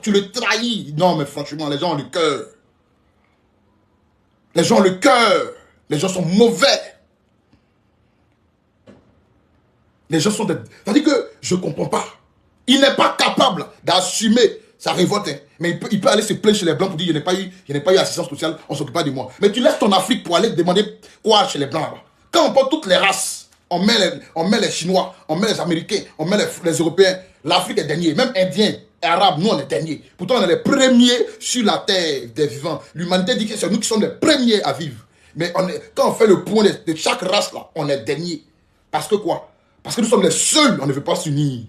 tu le trahis. Non, mais franchement, les gens ont le cœur. Les gens ont le cœur. Les gens sont mauvais. Les gens sont des... C'est-à-dire que je ne comprends pas. Il n'est pas capable d'assumer sa révolte. Hein. Mais il peut aller se plaindre chez les Blancs pour dire je n'ai pas eu assistance sociale, on ne s'occupe pas de moi. Mais tu laisses ton Afrique pour aller demander quoi chez les Blancs là-bas. Quand on prend toutes les races, on met les Chinois, on met les Américains, on met les Européens. L'Afrique est dernier. Même Indiens, Arabes, nous on est derniers. Pourtant on est les premiers sur la terre des vivants. L'humanité dit que c'est nous qui sommes les premiers à vivre. Mais quand on fait le point de chaque race là, on est dernier. Parce que quoi? Parce que nous sommes les seuls, on ne veut pas s'unir.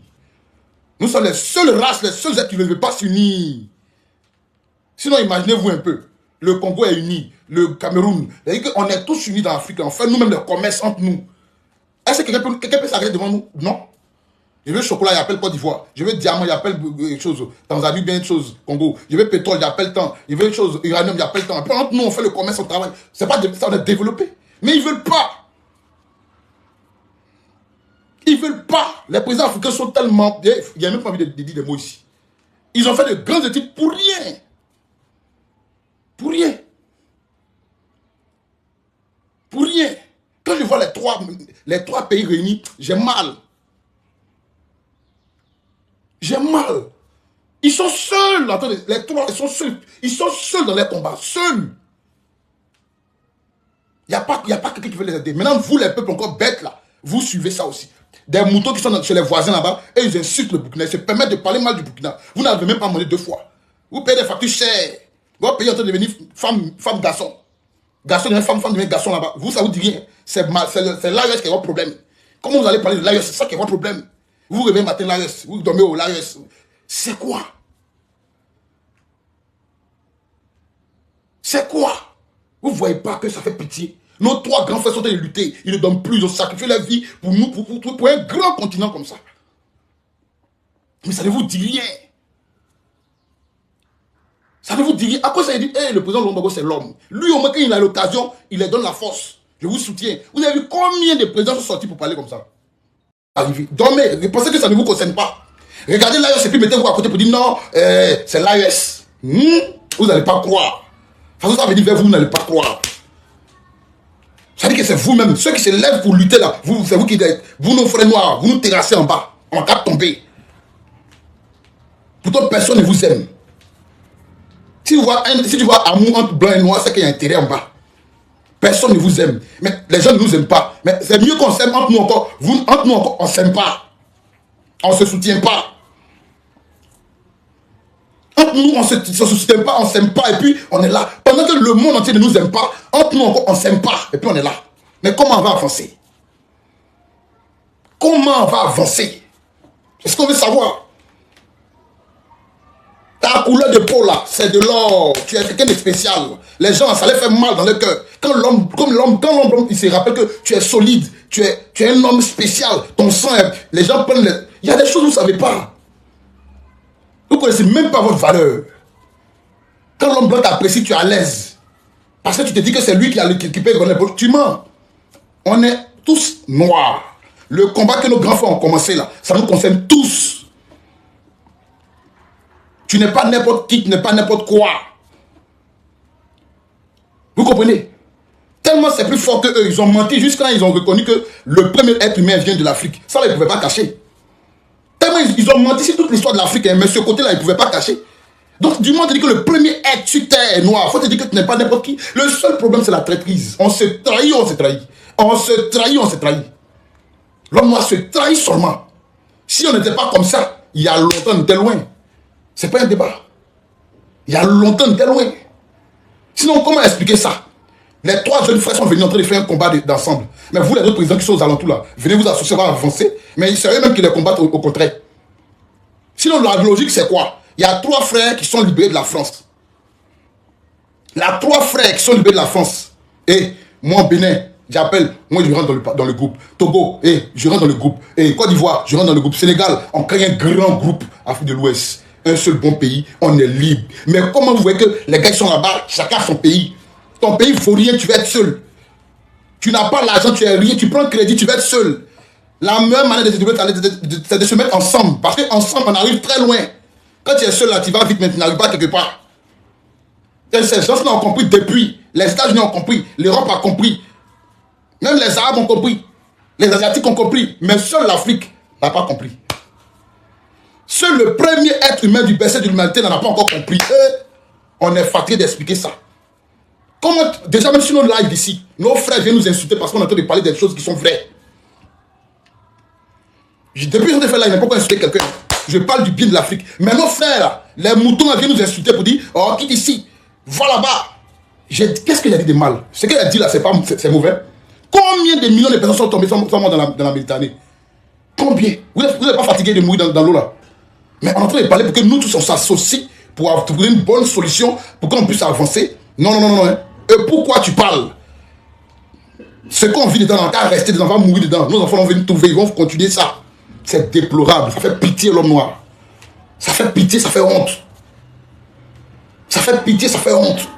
Nous sommes les seules races, les seuls êtres qui ne veulent pas s'unir. Sinon, imaginez-vous un peu. Le Congo est uni, le Cameroun. On est tous unis dans l'Afrique. On fait nous-mêmes le commerce entre nous. Est-ce que quelqu'un peut s'arrêter devant nous? Non. Je veux chocolat, il appelle Côte d'Ivoire. Je veux diamant, il appelle chose. Tanzanie, bien chose, Congo. Je veux pétrole, il appelle tant. Je veux chose, uranium, il appelle tant. Après, entre nous, on fait le commerce, on travaille. C'est pas ça, on est développé. Mais ils ne veulent pas. Ils ne veulent pas. Les présidents africains sont tellement... Il n'y a même pas envie de dire des mots ici. Ils ont fait de grandes études pour rien. Pour rien. Pour rien. Quand je vois les trois pays réunis, j'ai mal. J'ai mal. Ils sont seuls. Attendez, les trois, ils sont seuls. Ils sont seuls dans les combats. Seuls. Il n'y a pas quelqu'un qui veut les aider. Maintenant, vous, les peuples encore bêtes, là, vous suivez ça aussi. Des moutons qui sont chez les voisins là-bas, et ils insultent le Burkina. Ils se permettent de parler mal du Burkina. Vous n'avez même pas demandé 2 fois. Vous payez des factures chères. Votre pays est en train de devenir femme, garçon. Garçon devient femme devient garçon là-bas. Vous, ça vous dit rien. C'est l'AES qui est votre problème. Comment vous allez parler de l'AES? C'est ça qui est votre problème. Vous vous réveillez matin l'AES. Vous dormez au l'AES. C'est quoi? C'est quoi? Vous ne voyez pas que ça fait pitié? Nos 3 grands frères sont en train de lutter. Ils ne donnent plus. Ils ont sacrifié leur vie pour nous, pour un grand continent comme ça. Mais ça ne vous dit rien. Ça ne vous dit rien. À quoi ça dit? Hey, le président Lombago, c'est l'homme. Lui, au moins, quand il a l'occasion, il leur donne la force. Je vous soutiens. Vous avez vu combien de présidents sont sortis pour parler comme ça? Arrivez. Dormez. Pensez que ça ne vous concerne pas. Regardez l'AES et puis mettez-vous à côté pour dire non, c'est l'AES. Vous n'allez pas croire. De toute façon, ça veut dire vers vous, vous n'allez pas croire. Ça veut dire que c'est vous-même, ceux qui se lèvent pour lutter là, c'est vous qui êtes, vous nos frères noirs, vous nous terrassez en bas, en cas de tomber. Pourtant, personne ne vous aime. Si tu vois amour entre blanc et noir, c'est qu'il y a intérêt en bas. Personne ne vous aime. Mais les gens ne nous aiment pas. Mais c'est mieux qu'on s'aime entre nous encore. Entre nous encore, on ne s'aime pas. On ne se soutient pas. Entre nous, on ne se soutient pas, on ne s'aime pas. Et puis, on est là. Pendant que le monde entier ne nous aime pas, entre nous encore, on ne s'aime pas. Et puis, on est là. Mais comment on va avancer? Comment on va avancer? Est-ce qu'on veut savoir? Ta couleur de peau là, c'est de l'or. Tu es quelqu'un de spécial. Les gens, ça les fait mal dans le cœur. Quand l'homme, il se rappelle que tu es solide, tu es un homme spécial. Ton sang, les gens prennent les... Il y a des choses que vous ne savez pas. Vous ne connaissez même pas votre valeur. Quand l'homme blanc t'apprécie, tu es à l'aise. Parce que tu te dis que c'est lui qui peut gagner. Tu mens. On est tous noirs. Le combat que nos grands frères ont commencé là, ça nous concerne tous. Tu n'es pas n'importe qui, tu n'es pas n'importe quoi. Vous comprenez? Tellement c'est plus fort qu'eux. Ils ont menti jusqu'à quand ils ont reconnu que le premier être humain vient de l'Afrique. Ça, là, ils ne pouvaient pas cacher. Tellement ils ont menti sur toute l'histoire de l'Afrique, mais ce côté-là, ils ne pouvaient pas cacher. Donc, du moment où tu dis que le premier être sur terre est noir, il faut te dire que tu n'es pas n'importe qui. Le seul problème, c'est la traîtrise. On se trahit, on se trahit. On se trahit, on se trahit. L'homme noir se trahit seulement. Si on n'était pas comme ça, il y a longtemps, on était loin. C'est pas un débat. Il y a longtemps, on était loin. Sinon, comment expliquer ça? Les 3 jeunes frères sont venus en train de faire un combat d'ensemble. Mais vous, les autres présidents qui sont aux alentours là, venez vous associer, on va avancer. Mais c'est eux-mêmes qui les combattent au contraire. Sinon, la logique, c'est quoi? Il y a 3 frères qui sont libérés de la France. Il y a 3 frères qui sont libérés de la France. Et moi, Bénin, j'appelle, moi je rentre dans le groupe. Togo, je rentre dans le groupe. Et Côte d'Ivoire, je rentre dans le groupe. Sénégal, on crée un grand groupe Afrique de l'Ouest. Un seul bon pays, on est libre. Mais comment vous voyez que les gars qui sont là-bas, chacun son pays? Ton pays ne faut rien, tu vas être seul. Tu n'as pas l'argent, tu es rien, tu prends crédit, tu vas être seul. La meilleure manière de se développer, c'est de se mettre ensemble. Parce qu'ensemble, on arrive très loin. Quand tu es seul là, tu vas vite, mais tu n'arrives pas quelque part. Et ces gens ont compris depuis. Les États-Unis ont compris. L'Europe a compris. Même les Arabes ont compris. Les Asiatiques ont compris. Mais seule l'Afrique n'a pas compris. Seul le premier être humain du berceau de l'humanité n'en a pas encore compris. Et on est fatigué d'expliquer ça. Comment, déjà, même sur nos lives ici, nos frères viennent nous insulter parce qu'on est en train de parler des choses qui sont vraies. Depuis que j'ai fait là, il n'a pas insulter quelqu'un. Je parle du bien de l'Afrique. Mais nos frères, les moutons, viennent nous insulter pour dire, oh, quitte ici, va là-bas. Qu'est-ce qu'il a dit de mal? Ce qu'il a dit là, c'est mauvais. Combien de millions de personnes sont tombées dans la Méditerranée? Combien? Vous n'êtes pas fatigué de mourir dans l'eau là? Mais on est en train de parler pour que nous tous on s'associe pour trouver une bonne solution pour qu'on puisse avancer. Non, non, non, non. Hein. Et pourquoi tu parles? Ce qu'on vit dedans, on va rester dedans, on va mourir dedans. Nos enfants vont venir trouver, ils vont continuer ça. C'est déplorable. Ça fait pitié l'homme noir. Ça fait pitié, ça fait honte. Ça fait pitié, ça fait honte.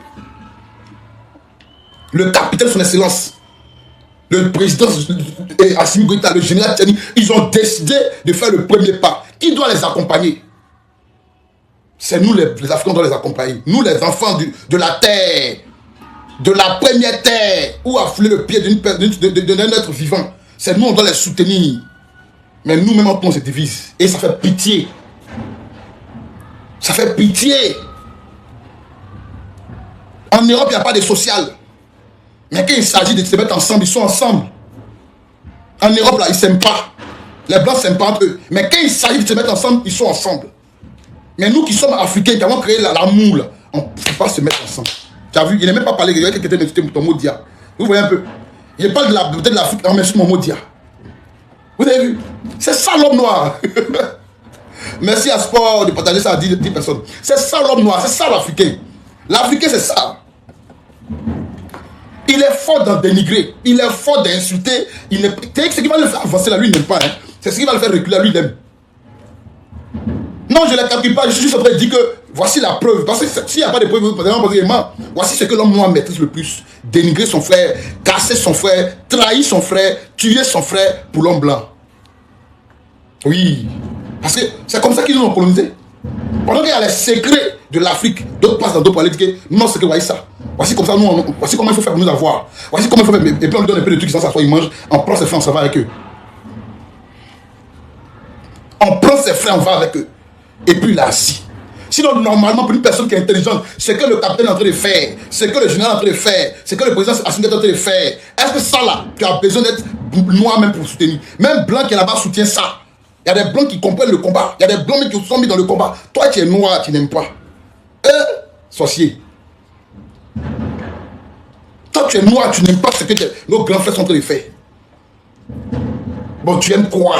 Le capitaine, son excellence, le président Assimi Goïta, le général Tiani, ils ont décidé de faire le premier pas. Qui doit les accompagner? C'est nous les Africains qui doivent les accompagner. Nous les enfants de la terre, de la première terre, où a foulé le pied d'un être vivant. C'est nous, on doit les soutenir. Mais nous-mêmes, on se divise. Et ça fait pitié. Ça fait pitié. En Europe, il n'y a pas de social. Mais quand il s'agit de se mettre ensemble, ils sont ensemble. En Europe, là, ils ne s'aiment pas. Les Blancs ne s'aiment pas entre eux. Mais quand il s'agit de se mettre ensemble, ils sont ensemble. Mais nous qui sommes africains, qui avons créé l'amour, on ne peut pas se mettre ensemble. Tu as vu, il n'a même pas parlé, il y a quelqu'un qui était ton mot dia. Vous voyez un peu. Il parle de l'Afrique, on met sur mon mot dia. Vous avez vu? C'est ça l'homme noir. Merci à Sport de partager ça à 10 personnes. C'est ça l'homme noir, c'est ça l'Africain. L'Africain, c'est ça. Il est fort d'en dénigrer, il est fort d'insulter. C'est ce qui va le faire avancer là, lui, il n'aime pas. Hein. C'est ce qui va le faire reculer, lui, il aime. Non, je ne les calcule pas, je suis juste en train de dire que voici la preuve. Parce que s'il n'y a pas de preuve, voici ce que l'homme noir maîtrise le plus. Dénigrer son frère, casser son frère, trahir son frère, tuer son frère pour l'homme blanc. Oui. Parce que c'est comme ça qu'ils nous ont colonisé. Pendant qu'il y a les secrets de l'Afrique, d'autres passent dans d'autres palais, disent que non, c'est que voyez ça. Voici comme ça, voici comment il faut faire pour nous avoir. Voici comment il faut faire. Et puis on lui donne un peu de trucs, qui s'assoient, ils mangent, on prend ses frères, on s'en va avec eux. On prend ses frères, on va avec eux. Et puis là, si. Sinon, normalement, pour une personne qui est intelligente, ce que le capitaine est en train de faire, ce que le général est en train de faire, ce que le président Assimi est en train de faire, est-ce que ça là, tu as besoin d'être noir même pour soutenir? Même blanc qui est là-bas soutient ça. Il y a des blancs qui comprennent le combat. Il y a des blancs qui sont mis dans le combat. Toi, tu es noir, tu n'aimes pas. Sorcier. Toi, tu es noir, tu n'aimes pas ce que nos grands frères sont en train de faire. Bon, tu aimes quoi?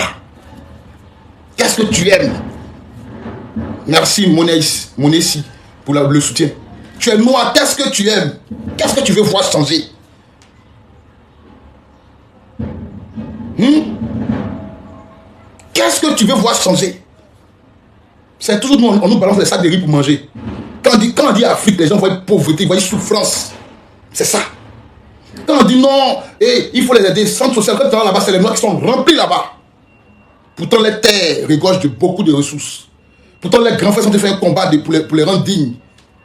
Qu'est-ce que tu aimes? Merci, Monessi, pour le soutien. Tu es noir, qu'est-ce que tu aimes? Qu'est-ce que tu veux voir changer? Qu'est-ce que tu veux voir changer? C'est toujours nous, on nous balance des sacs de riz pour manger. Quand on dit Afrique, les gens voient pauvreté, ils voient souffrance. C'est ça. Quand on dit non, il faut les aider, centre social, quand tu vas là-bas, c'est les noirs qui sont remplis là-bas. Pourtant, les terres regorgent de beaucoup de ressources. Pourtant, les grands frères sont fait un combat pour les rendre dignes.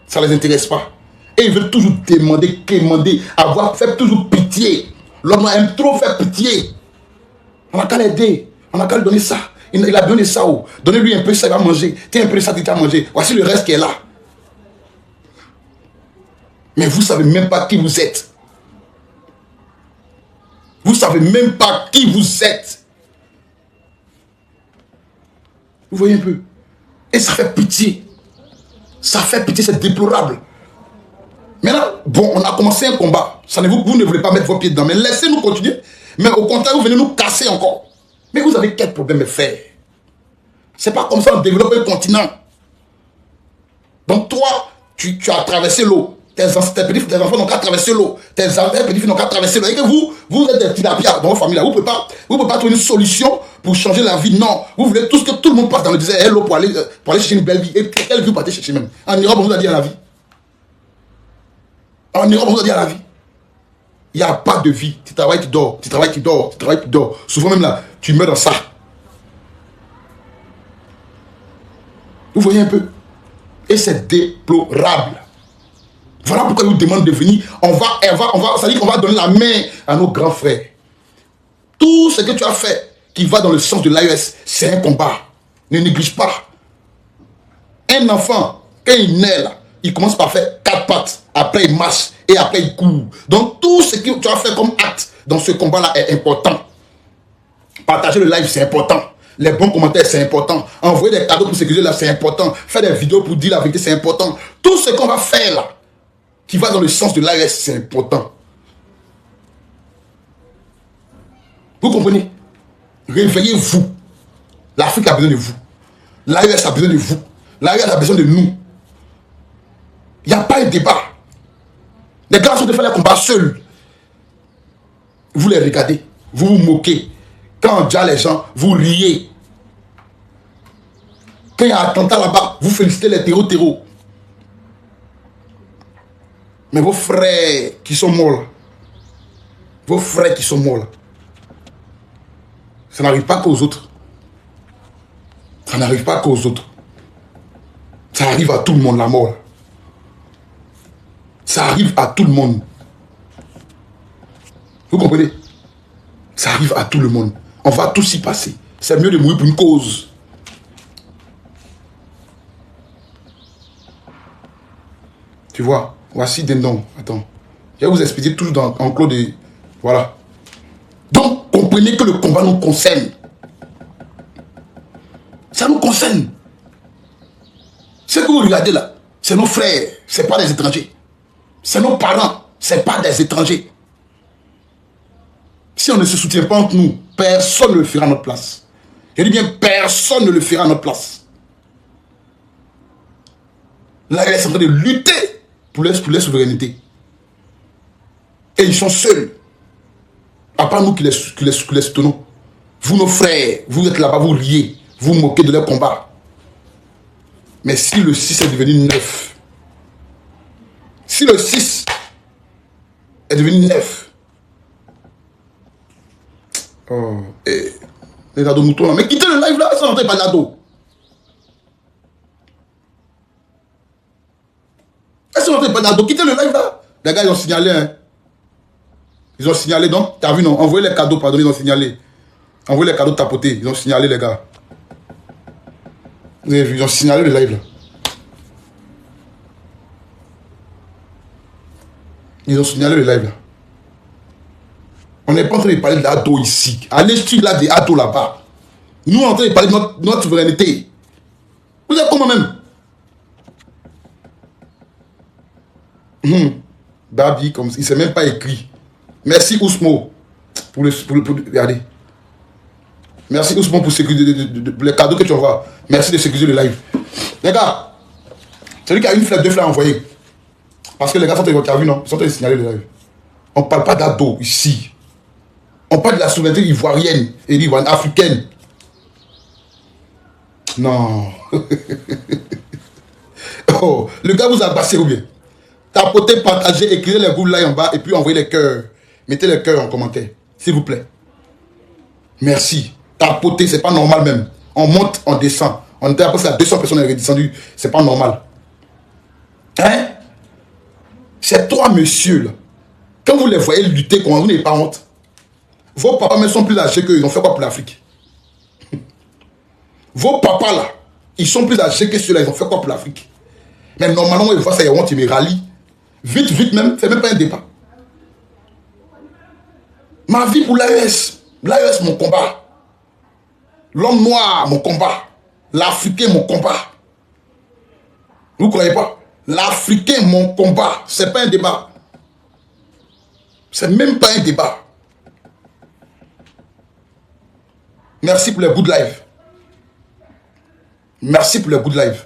Ça ne les intéresse pas. Et ils veulent toujours demander, avoir fait toujours pitié. L'homme aime trop faire pitié. On n'a qu'à l'aider. On n'a qu'à lui donner ça. Il a donné ça. Donnez-lui un peu ça, il va manger. Tiens un peu ça, il va manger. Voici le reste qui est là. Mais vous ne savez même pas qui vous êtes. Vous ne savez même pas qui vous êtes. Vous voyez un peu? Et ça fait pitié. Ça fait pitié, c'est déplorable. Maintenant, bon, on a commencé un combat. Vous ne voulez pas mettre vos pieds dedans. Mais laissez-nous continuer. Mais au contraire, vous venez nous casser encore. Mais vous avez quel problème à faire? C'est pas comme ça on développe un continent. Donc toi, tu as traversé l'eau. Tes enfants n'ont qu'à traverser l'eau. Tes petits-filles n'ont qu'à traverser l'eau. Et que vous êtes des tilapias dans votre famille là. Vous ne pouvez pas trouver une solution pour changer la vie. Non. Vous voulez tout ce que tout le monde passe dans le désert et l'eau pour aller chercher une belle vie. Et quelle vie vous partez chercher même? En Europe, on vous a dit à la vie. En Europe, on vous a dit à la vie. Il n'y a pas de vie. Tu travailles, tu dors. Tu travailles, tu dors. Tu travailles, tu dors. Souvent même là, tu meurs dans ça. Vous voyez un peu? Et c'est déplorable. Voilà pourquoi ils nous demandent de venir. Ça dit qu'on va donner la main à nos grands frères. Tout ce que tu as fait qui va dans le sens de l'AES, c'est un combat. Ne néglige pas. Un enfant, quand il naît là, il commence par faire 4 pattes. Après, il marche et après, il court. Donc, tout ce que tu as fait comme acte dans ce combat-là est important. Partager le live, c'est important. Les bons commentaires, c'est important. Envoyer des cadeaux pour sécuriser là, c'est important. Faire des vidéos pour dire la vérité, c'est important. Tout ce qu'on va faire là, qui va dans le sens de l'AES, c'est important. Vous comprenez? Réveillez-vous. L'Afrique a besoin de vous. L'AES a besoin de vous. L'AES a besoin de nous. Il n'y a pas un débat. Les gars sont de faire les combats seuls. Vous les regardez. Vous vous moquez. Quand on dit à les gens, vous riez. Quand il y a un attentat là-bas, vous félicitez les terreaux. Mais vos frères qui sont morts là, vos frères qui sont morts là, ça n'arrive pas qu'aux autres. Ça n'arrive pas qu'aux autres. Ça arrive à tout le monde, la mort. Ça arrive à tout le monde. Vous comprenez? Ça arrive à tout le monde. On va tous y passer. C'est mieux de mourir pour une cause. Tu vois? Voici Dendon. Attends. Je vais vous expliquer toujours en clos de... Voilà. Donc, comprenez que le combat nous concerne. Ça nous concerne. Ce que vous regardez là, c'est nos frères, ce n'est pas des étrangers. C'est nos parents, ce n'est pas des étrangers. Si on ne se soutient pas entre nous, personne ne le fera à notre place. Je dis bien, personne ne le fera à notre place. Là, ils sont en train de lutter pour leur souveraineté. Et ils sont seuls. À part nous qui les soutenons. Vous, nos frères, vous êtes là-bas, vous riez. Vous moquez de leur combat. Mais si le 6 est devenu 9, si le 6 est devenu 9, oh, et les ados moutons là, mais quittez le live là, ça n'entend pas d'ados. Est-ce que n'entend pas d'ados? Quittez le live là. Les gars, ils ont signalé, hein. Ils ont signalé, donc, t'as vu, non? Envoyez les cadeaux, pardon, ils ont signalé. Envoyez les cadeaux tapotés, ils ont signalé, les gars. Vous avez vu, ils ont signalé le live là. Ils ont signalé le live là. On n'est pas en train de parler d'ados ici. Allez suivre là des ados là-bas. Nous, on est en train de parler de notre souveraineté. Vous êtes comment même? Babi, comme il ne s'est même pas écrit. Merci Ousmo pour regardez. Merci Ousmane pour les cadeaux que tu envoies. Merci de sécuriser le live. Les gars, celui qui a une flèche, 2 flèches à envoyer. Parce que les gars sont en train de, non, ils sont en train de signaler le live. On ne parle pas d'ado ici. On parle de la souveraineté ivoirienne et ivoirienne, africaine. Non. Oh, le gars vous a passé ou bien? Tapotez, partagez, écrivez les groupes là en bas et puis envoyez les cœurs. Mettez les cœurs en commentaire, s'il vous plaît. Merci. Tapotez, c'est pas normal même. On monte, on descend. On était à peu près à 200 personnes redescendues. C'est pas normal. Hein? C'est toi, monsieur, là. Quand vous les voyez lutter, comment vous n'avez pas honte? Vos papas même sont plus âgés qu'eux. Ils ont fait quoi pour l'Afrique? Vos papas, là, ils sont plus âgés que ceux-là. Ils ont fait quoi pour l'Afrique? Mais normalement, ils voient ça, ils honte, ils me rallient. Vite, vite même, c'est même pas un débat. Ma vie pour l'AES. L'AES, mon combat. L'homme noir, mon combat. L'Africain, mon combat. Vous ne croyez pas? L'Africain, mon combat. C'est pas un débat. C'est même pas un débat. Merci pour les good live. Merci pour les good live.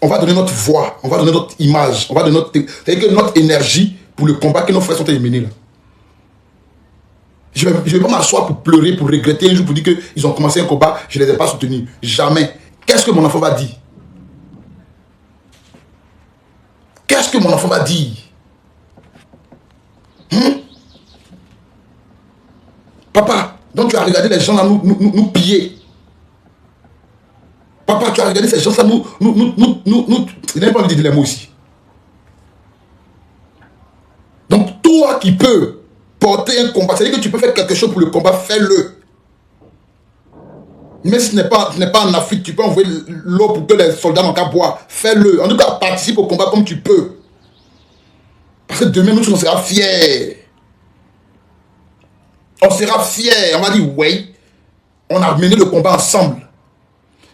On va donner notre voix, on va donner notre image, on va donner notre énergie pour le combat que nos frères sont en train de mener là. Je ne vais pas m'asseoir pour pleurer, pour regretter un jour, pour dire qu'ils ont commencé un combat, je ne les ai pas soutenus. Jamais. Qu'est-ce que mon enfant va dire? Qu'est-ce que mon enfant va dire? Papa, donc tu as regardé les gens là nous piller. Papa, tu as regardé ces gens, ça il n'a pas envie de dire les mots ici. Donc, toi qui peux porter un combat, c'est-à-dire que tu peux faire quelque chose pour le combat, fais-le. Mais si ce n'est pas en Afrique, tu peux envoyer l'eau pour que les soldats n'ont qu'à boire. Fais-le. En tout cas, participe au combat comme tu peux. Parce que demain, nous, on sera fiers. On sera fiers. On va dire, ouais, on a mené le combat ensemble.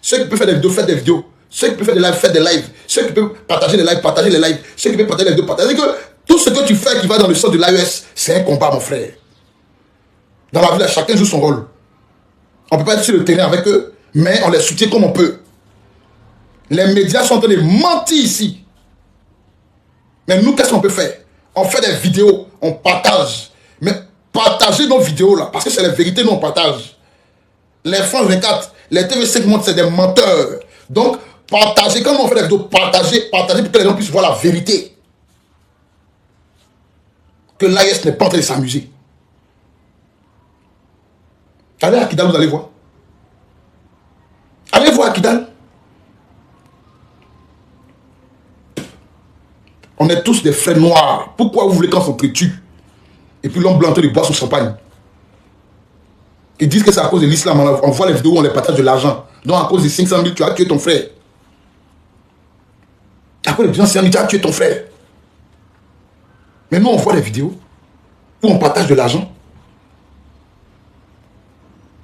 Ceux qui peuvent faire des vidéos, faites des vidéos. Ceux qui peuvent faire des lives, faites des lives. Ceux qui peuvent partager les lives, partagez les lives. Ceux qui peuvent partager les vidéos, partagez. Que tout ce que tu fais qui va dans le sens de l'AES, c'est un combat, mon frère. Dans la vie, chacun joue son rôle. On ne peut pas être sur le terrain avec eux, mais on les soutient comme on peut. Les médias sont en train de mentir ici. Mais nous, qu'est-ce qu'on peut faire? On fait des vidéos, on partage. Mais partagez nos vidéos là, parce que c'est la vérité, nous on partage. Les France 24, les TV5 montrent, c'est des menteurs. Donc, partagez, quand on fait des vidéos, partagez pour que les gens puissent voir la vérité. Que l'AES n'est pas en train de s'amuser. Allez à Kidal, vous allez voir. Allez voir à Kidal. On est tous des frères noirs. Pourquoi vous voulez qu'on s'entretue? Et puis l'homme blanc de boire son champagne. Ils disent que c'est à cause de l'islam. On voit les vidéos où on les partage de l'argent. Donc à cause de 500 000, tu as tué ton frère. À cause de 200 000, tu as tué ton frère. Mais nous, on voit les vidéos où on partage de l'argent.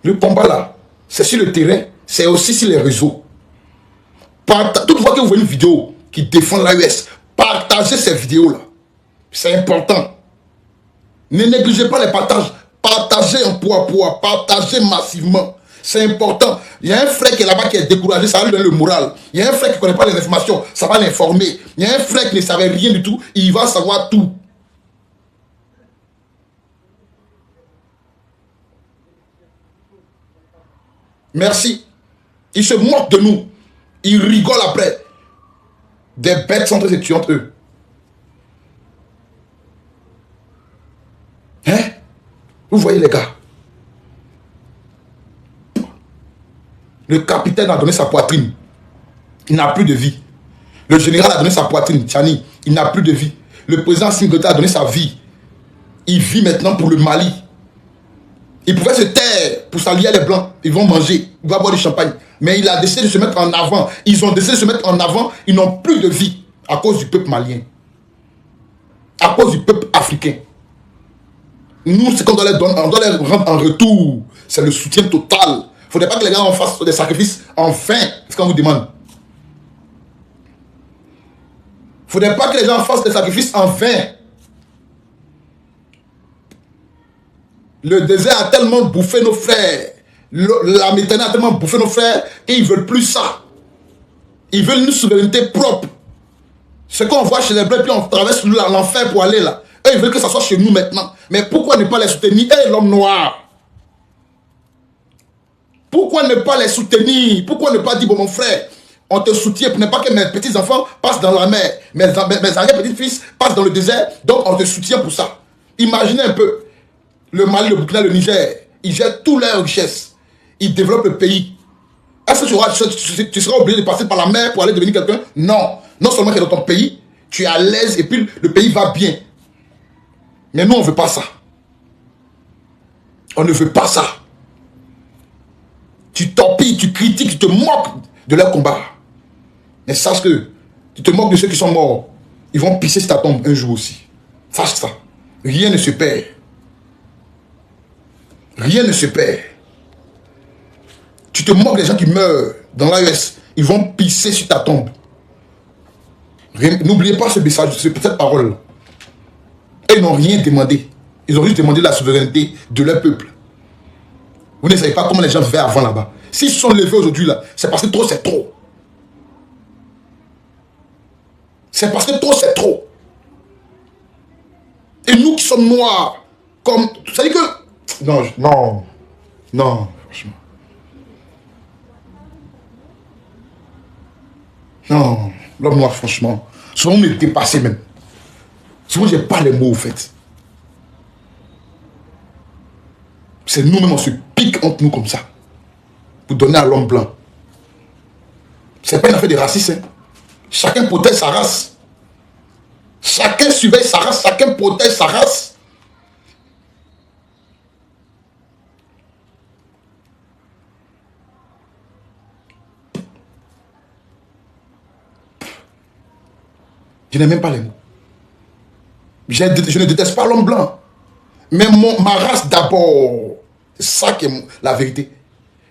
Le combat là, c'est sur le terrain, c'est aussi sur les réseaux. Toutefois que vous voyez une vidéo qui défend l'AES, partagez ces vidéos-là. C'est important. Ne négligez pas les partages. Partagez en poids, partagez massivement. C'est important. Il y a un frère qui est là-bas qui est découragé, ça va lui donner le moral. Il y a un frère qui ne connaît pas les informations, ça va l'informer. Il y a un frère qui ne savait rien du tout, il va savoir tout. Merci. Ils se moquent de nous. Ils rigolent après. Des bêtes sont très étudiantes, eux. Hein? Vous voyez les gars? Le capitaine a donné sa poitrine. Il n'a plus de vie. Le général a donné sa poitrine, Tchani. Il n'a plus de vie. Le président Singleton a donné sa vie. Il vit maintenant pour le Mali. Il pouvait se taire pour s'allier à les Blancs. Ils vont manger, il va boire du champagne. Mais il a décidé de se mettre en avant. Ils ont décidé de se mettre en avant. Ils n'ont plus de vie à cause du peuple malien. À cause du peuple africain. Nous, ce qu'on doit les donner, on doit les rendre en retour. C'est le soutien total. Il ne faudrait pas que les gens fassent des sacrifices en vain. C'est ce qu'on vous demande. Il ne faudrait pas que les gens fassent des sacrifices en vain. Le désert a tellement bouffé nos frères. La Méditerranée a tellement bouffé nos frères qu'ils ne veulent plus ça. Ils veulent une souveraineté propre. Ce qu'on voit chez les Blancs, puis on traverse l'enfer pour aller là. Eux, ils veulent que ça soit chez nous maintenant. Mais pourquoi ne pas les soutenir? Hey, l'homme noir. Pourquoi ne pas les soutenir? Pourquoi ne pas dire, bon mon frère, on te soutient pour ne pas que mes petits-enfants passent dans la mer. Mes arrière-petits-fils passent dans le désert. Donc on te soutient pour ça. Imaginez un peu. Le Mali, le Burkina, le Niger, ils jettent toutes leurs richesses. Ils développent le pays. Est-ce que tu seras obligé de passer par la mer pour aller devenir quelqu'un? Non. Non seulement que dans ton pays, tu es à l'aise et puis le pays va bien. Mais nous, on ne veut pas ça. On ne veut pas ça. Tu torpilles, tu critiques, tu te moques de leur combat. Mais sache que tu te moques de ceux qui sont morts. Ils vont pisser sur ta tombe un jour aussi. Sache ça. Rien ne se perd. Rien ne se perd. Tu te moques des gens qui meurent dans l'AES. Ils vont pisser sur ta tombe. N'oubliez pas ce message, cette parole. Ils n'ont rien demandé. Ils ont juste demandé la souveraineté de leur peuple. Vous ne savez pas comment les gens vivaient avant là-bas. S'ils sont levés aujourd'hui là, c'est parce que trop c'est trop. C'est parce que trop c'est trop. Et nous qui sommes noirs, comme... Ça dit que... Non, franchement. Non, l'homme noir, franchement. Souvent, on est dépassé même. Souvent, je n'ai pas les mots, au fait. C'est nous-mêmes, on se pique entre nous comme ça. Pour donner à l'homme blanc. C'est pas une affaire de racisme. Hein. Chacun protège sa race. Chacun surveille sa race. Chacun protège sa race. Je n'ai même pas les mots. Je ne déteste pas l'homme blanc. Mais ma race d'abord. C'est ça qui est la vérité.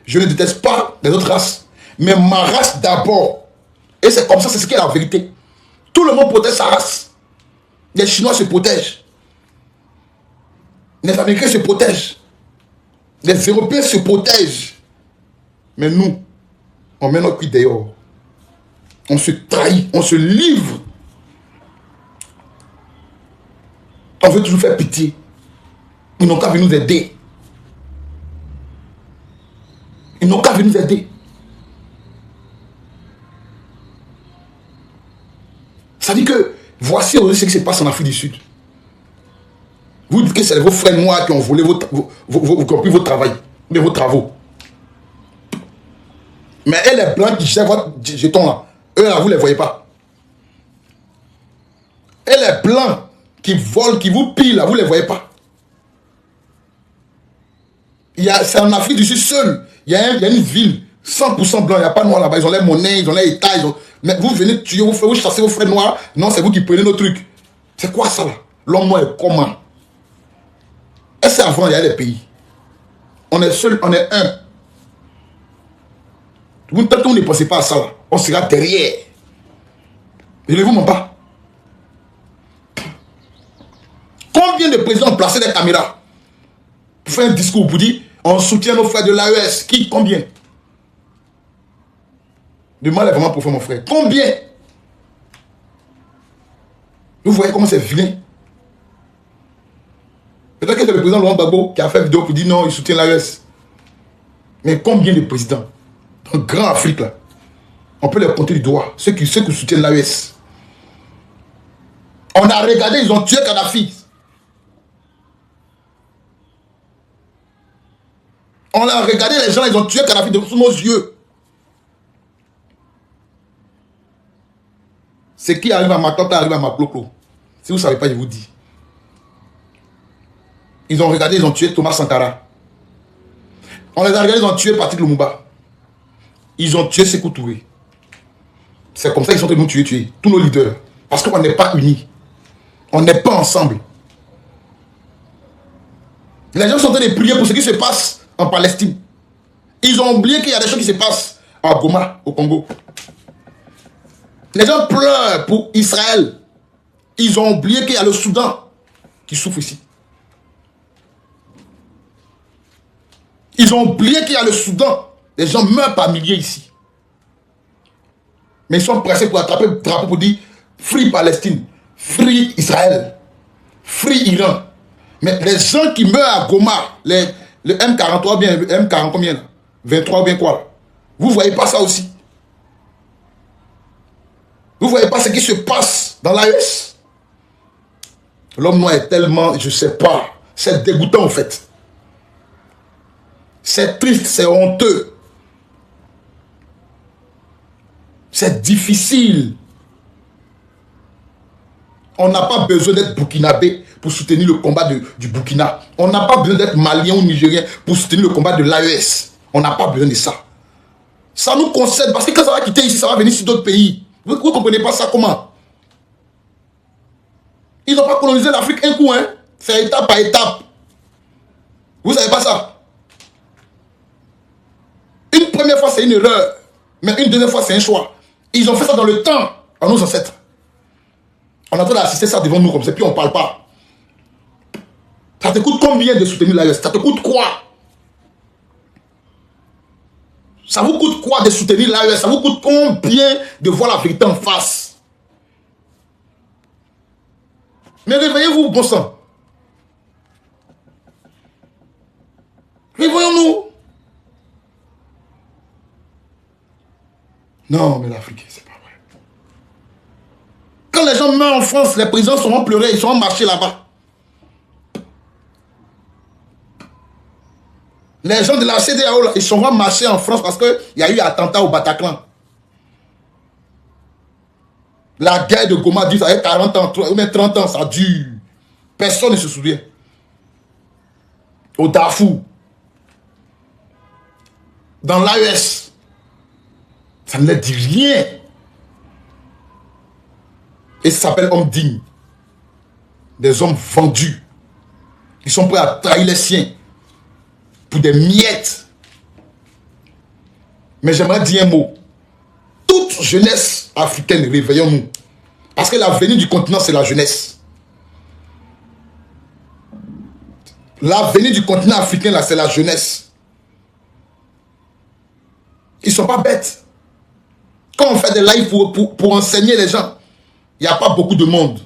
Je ne déteste pas les autres races. Mais ma race d'abord. Et c'est comme ça, c'est ce qui est la vérité. Tout le monde protège sa race. Les Chinois se protègent. Les Américains se protègent. Les Européens se protègent. Mais nous, on met notre cuit dehors. On se trahit, on se livre. On veut toujours faire pitié. Ils n'ont qu'à venir nous aider. Ils n'ont qu'à venir nous aider. Ça dit que, voici aujourd'hui ce qui se passe en Afrique du Sud. Vous dites que c'est vos frères noirs qui ont volé qui ont pris votre travail, vos travaux. Mais elles, les blancs qui gèrent votre jeton là, eux là, vous ne les voyez pas. Et les blancs qui volent, qui vous pillent là, vous ne les voyez pas. C'est en Afrique du Sud seul. Il y a une ville 100% blanc, il n'y a pas de noir là-bas. Ils ont les monnaies, ils ont les états. Mais vous venez tuer, vous chassez vos frères noirs. Non, c'est vous qui prenez nos trucs. C'est quoi ça là? L'homme noir est comment? Est-ce qu'avant il y a des pays? On est seul, on est un. Tant qu'on ne pensez pas à ça là, on sera derrière. Je ne vous mens pas. Combien de présidents ont placé des caméras pour faire un discours pour dire on soutient nos frères de l'AES? Qui? Combien? Le mal est vraiment profond, mon frère. Combien? Vous voyez comment c'est vilain? Peut-être que c'est le président Laurent Gbagbo qui a fait une vidéo pour dire non, il soutient l'AES. Mais combien de présidents dans le grand Afrique là, on peut les compter du doigt, ceux qui soutiennent l'AES. On a regardé, ils ont tué Kadhafi. On a regardé les gens, ils ont tué Kadhafi sous nos yeux. Ce qui arrive à ma tante arrive à ma ploclo. Si vous ne savez pas, je vous dis. Ils ont regardé, ils ont tué Thomas Sankara. On les a regardés, ils ont tué Patrick Lumumba. Ils ont tué Sékou Touré. C'est comme ça qu'ils sont en train de nous tuer, tous nos leaders. Parce qu'on n'est pas unis. On n'est pas ensemble. Les gens sont en train de prier pour ce qui se passe en Palestine. Ils ont oublié qu'il y a des choses qui se passent à Goma, au Congo. Les gens pleurent pour Israël. Ils ont oublié qu'il y a le Soudan qui souffre ici. Ils ont oublié qu'il y a le Soudan. Les gens meurent par milliers ici. Mais ils sont pressés pour attraper le drapeau pour dire Free Palestine, Free Israël, Free Iran. Mais les gens qui meurent à Goma, le M43 bien, le M40 combien là? 23 bien quoi là? Vous ne voyez pas ça aussi? Vous ne voyez pas ce qui se passe dans l'AES? L'homme noir est tellement, je ne sais pas, c'est dégoûtant en fait. C'est triste, c'est honteux. C'est difficile. On n'a pas besoin d'être burkinabé pour soutenir le combat du Burkina. On n'a pas besoin d'être malien ou nigérien pour soutenir le combat de l'AES. On n'a pas besoin de ça. Ça nous concerne parce que quand ça va quitter ici, ça va venir sur d'autres pays. Vous ne comprenez pas ça comment? Ils n'ont pas colonisé l'Afrique un coup, hein. C'est étape par étape. Vous ne savez pas ça? Une première fois, c'est une erreur. Mais une deuxième fois, c'est un choix. Ils ont fait ça dans le temps, à nos ancêtres. On est en train d'assister ça devant nous comme ça, puis on ne parle pas. Ça te coûte combien de soutenir l'AES? Ça te coûte quoi? Ça vous coûte quoi de soutenir l'AES? Ça vous coûte combien de voir la vérité en face? Mais réveillez-vous, bon sang. Réveillons-nous. Non, mais l'Afrique, c'est pas vrai. Quand les gens meurent en France, les présidents seront pleurer, ils seront marcher là-bas. Les gens de la CEDEAO, ils seront marcher en France parce qu'il y a eu attentat au Bataclan. La guerre de Goma dit ça fait 40 ans, ou même 30 ans, ça dure. Personne ne se souvient. Au Darfour, dans l'AES, ça ne leur dit rien. Et ça s'appelle hommes dignes. Des hommes vendus. Ils sont prêts à trahir les siens pour des miettes. Mais j'aimerais dire un mot. Toute jeunesse africaine, réveillons-nous. Parce que l'avenir du continent, c'est la jeunesse. L'avenir du continent africain, là, c'est la jeunesse. Ils ne sont pas bêtes. Quand on fait des lives pour enseigner les gens, il n'y a pas beaucoup de monde.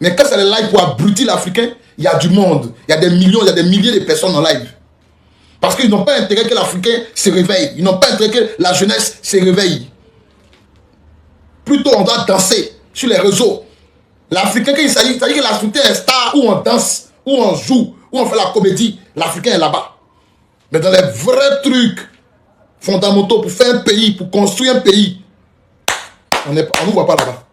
Mais quand c'est les lives pour abrutir l'Africain, il y a du monde. Il y a des millions, il y a des milliers de personnes en live. Parce qu'ils n'ont pas intérêt que l'Africain se réveille. Ils n'ont pas intérêt que la jeunesse se réveille. Plutôt, on doit danser sur les réseaux. L'Africain, quand il s'agit que l'Africain est star, où on danse, où on joue, où on fait la comédie, l'Africain est là-bas. Mais dans les vrais trucs fondamentaux pour faire un pays, pour construire un pays, on ne voit pas là-bas.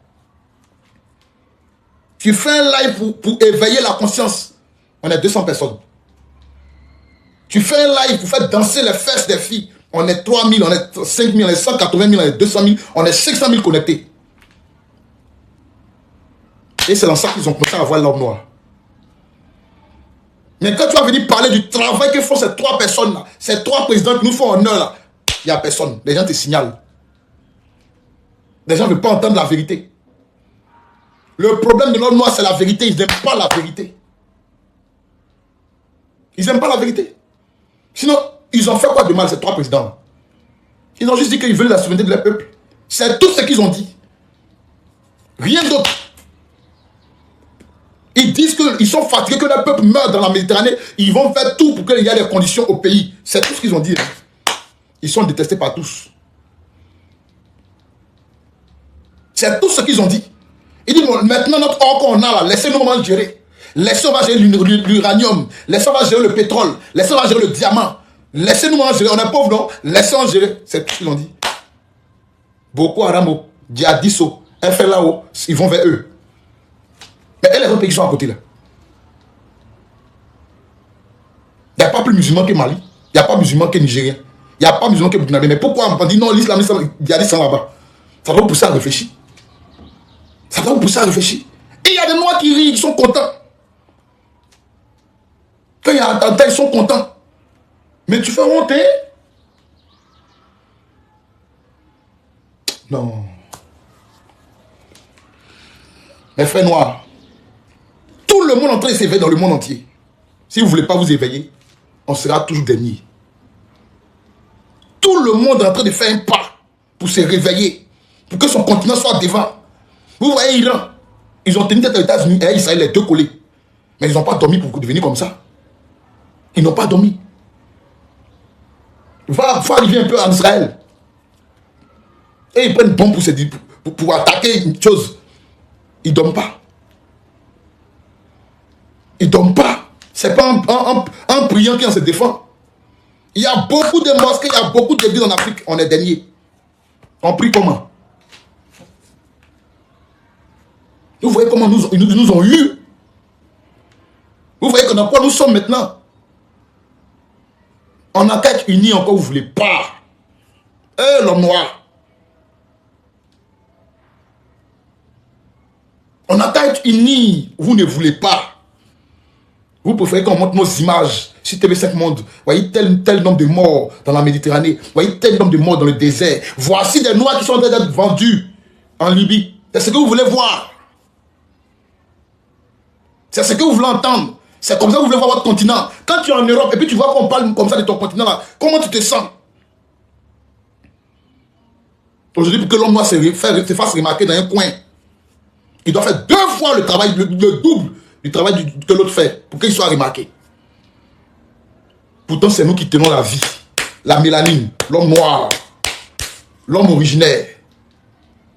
Tu fais un live pour éveiller la conscience, on est 200 personnes. Tu fais un live pour faire danser les fesses des filles, on est 3000, on est 5000, on est 180 000, on est 200 000, on est 500 000 connectés. Et c'est dans ça qu'ils ont commencé à voir l'homme noir. Mais quand tu vas venir parler du travail que font ces 3 personnes-là, ces 3 présidents qui nous font honneur là, il n'y a personne. Les gens te signalent. Les gens ne veulent pas entendre la vérité. Le problème de l'homme noir, c'est la vérité. Ils n'aiment pas la vérité. Ils n'aiment pas la vérité. Sinon, ils ont fait quoi de mal, ces 3 présidents? Ils ont juste dit qu'ils veulent la souveraineté de leur peuple. C'est tout ce qu'ils ont dit. Rien d'autre. Ils disent qu'ils sont fatigués, que leur peuple meurt dans la Méditerranée. Ils vont faire tout pour qu'il y ait des conditions au pays. C'est tout ce qu'ils ont dit. Ils sont détestés par tous. C'est tout ce qu'ils ont dit. Ils disent, bon, maintenant notre or qu'on a là, laissez-nous vraiment gérer. Laissez-nous gérer l'uranium. Laissez-nous gérer le pétrole. Laissez-nous gérer le diamant. Laissez-nous gérer. On est pauvres, non? Laissez-nous gérer. C'est tout ce qu'ils ont dit. Boko Haram, Djihadiso, FLAO, ils vont vers eux. Mais les autres pays qui sont à côté là. Il n'y a pas plus musulmans que Mali. Il n'y a pas musulmans que Nigérien. Il n'y a pas musulmans que Burkinabé. Mais pourquoi on dit non, l'islam, djihadistes sont là-bas? Ça doit vous pousser à réfléchir. Ça doit vous pousser à réfléchir. Et il y a des noirs qui rient, qui sont contents. Quand il y a un attentat, ils sont contents. Mais tu fais honte, hein? Non. Mes frères noirs, tout le monde est en train de s'éveiller dans le monde entier. Si vous ne voulez pas vous éveiller, on sera toujours dernier. Tout le monde est en train de faire un pas pour se réveiller, pour que son continent soit devant. Vous voyez Iran, ils ont tenu tête aux États-Unis et Israël, les deux collés. Mais ils n'ont pas dormi pour devenir comme ça. Ils n'ont pas dormi. Il faut arriver un peu en Israël. Et ils prennent bombe pour attaquer une chose. Ils ne dorment pas. Ils ne dorment pas. Ce n'est pas un priant qui en se défend. Il y a beaucoup de mosquées, il y a beaucoup d'églises en Afrique. On est dernier. On prie comment? Vous voyez comment ils nous ont eu. Vous voyez dans quoi nous sommes maintenant. On n'a qu'à être unis encore, vous ne voulez pas. Eh, l'homme noir. On n'a qu'à être unis, vous ne voulez pas. Vous préférez qu'on montre nos images sur TV5 Monde. Vous voyez tel nombre de morts dans la Méditerranée. Vous voyez tel nombre de morts dans le désert. Voici des noirs qui sont en train d'être vendus en Libye. C'est ce que vous voulez voir. C'est ce que vous voulez entendre. C'est comme ça que vous voulez voir votre continent. Quand tu es en Europe et puis tu vois qu'on parle comme ça de ton continent là, comment tu te sens? Aujourd'hui, pour que l'homme noir se fasse remarquer dans un coin, il doit faire 2 fois le travail, le double du travail que l'autre fait pour qu'il soit remarqué. Pourtant, c'est nous qui tenons la vie, la mélanine, l'homme noir, l'homme originaire.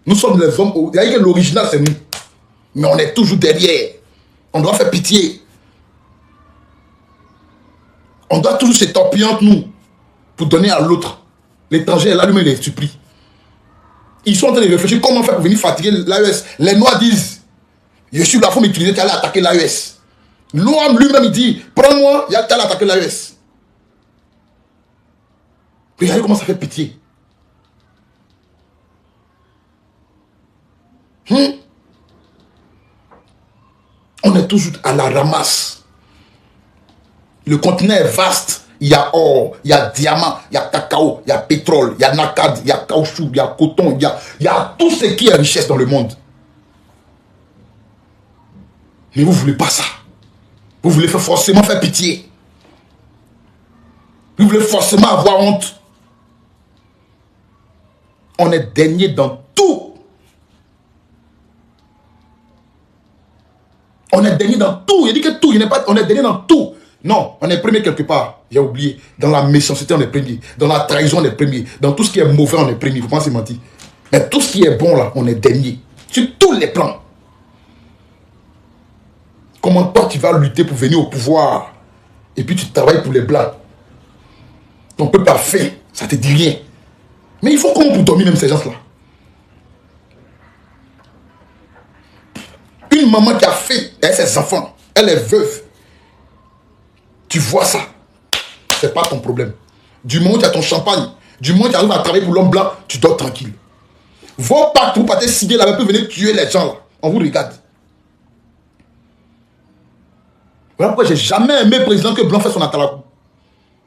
Nous sommes les hommes, l'original c'est nous. Mais on est toujours derrière. On doit faire pitié. On doit toujours se torpiller entre nous pour donner à l'autre. L'étranger est là, lui-même, il les supplie. Ils sont en train de réfléchir comment faire pour venir fatiguer l'AES. Les Noirs disent, je suis là, il faut m'utiliser, tu allais attaquer l'AES. L'homme lui-même, il dit, prends-moi, tu allais attaquer l'AES. Regardez comment ça fait pitié. On est toujours à la ramasse. Le continent est vaste. Il y a or, il y a diamant, il y a cacao, il y a pétrole, il y a nacade, il y a caoutchouc, il y a coton, il y a tout ce qui est richesse dans le monde. Mais vous ne voulez pas ça. Vous voulez forcément faire pitié. Vous voulez forcément avoir honte. On est dernier dans tout. On est dernier dans tout. Il dit que tout, on est dernier dans tout. Non, on est premier quelque part. J'ai oublié. Dans la méchanceté, on est premier. Dans la trahison, on est premier. Dans tout ce qui est mauvais, on est premier. Vous pensez mentir. Mais tout ce qui est bon là, on est dernier. Sur tous les plans. Comment toi tu vas lutter pour venir au pouvoir et puis tu travailles pour les blancs. Ton peuple a faim, ça te dit rien. Mais il faut qu'on pour dormir même ces gens-là. Une maman qui a faim, elle a ses enfants, elle est veuve. Tu vois ça, c'est pas ton problème. Du moment où tu as ton champagne, du moment où tu arrives à travailler pour l'homme blanc, tu dors tranquille. Vos pactes pour partir signer là, peut venir tuer les gens là. On vous regarde. Voilà pourquoi j'ai jamais aimé le président que Blanc fait son atalakou.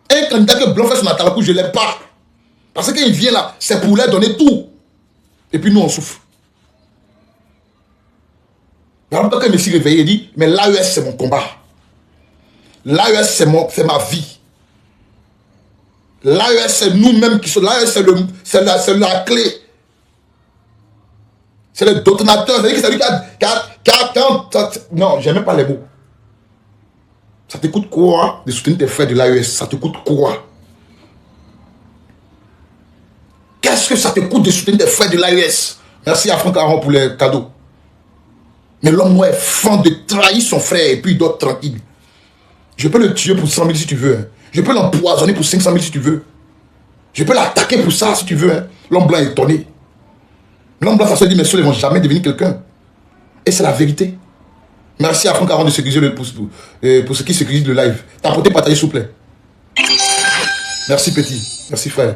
Un candidat que Blanc fait son atalakou, je ne l'aime pas. Parce qu'il vient là, c'est pour leur donner tout. Et puis nous, on souffre. Voilà pourquoi je me suis réveillé et dit, mais l'AES, c'est mon combat. L'AES, c'est ma vie. L'AES, c'est nous-mêmes qui sommes. L'AES, c'est la clé. C'est le détonateur. C'est-à-dire que c'est lui qui a... Non, j'aime pas les mots. Ça te coûte quoi de soutenir tes frères de l'AES? Ça te coûte quoi? Qu'est-ce que ça te coûte de soutenir tes frères de l'AES? Merci à Franck Aron pour les cadeaux. Mais l'homme noir est fan de trahir son frère et puis il dort tranquille. Je peux le tuer pour 100 000 si tu veux. Hein. Je peux l'empoisonner pour 500 000 si tu veux. Je peux l'attaquer pour ça si tu veux. Hein. L'homme blanc est étonné. L'homme blanc, ça se dit, mais ceux-là ne vont jamais devenir quelqu'un. Et c'est la vérité. Merci à Franck Aron de sécuriser pour ceux qui sécurisent le live. Tapotez, partagez, s'il vous plaît. Merci, petit. Merci, frère.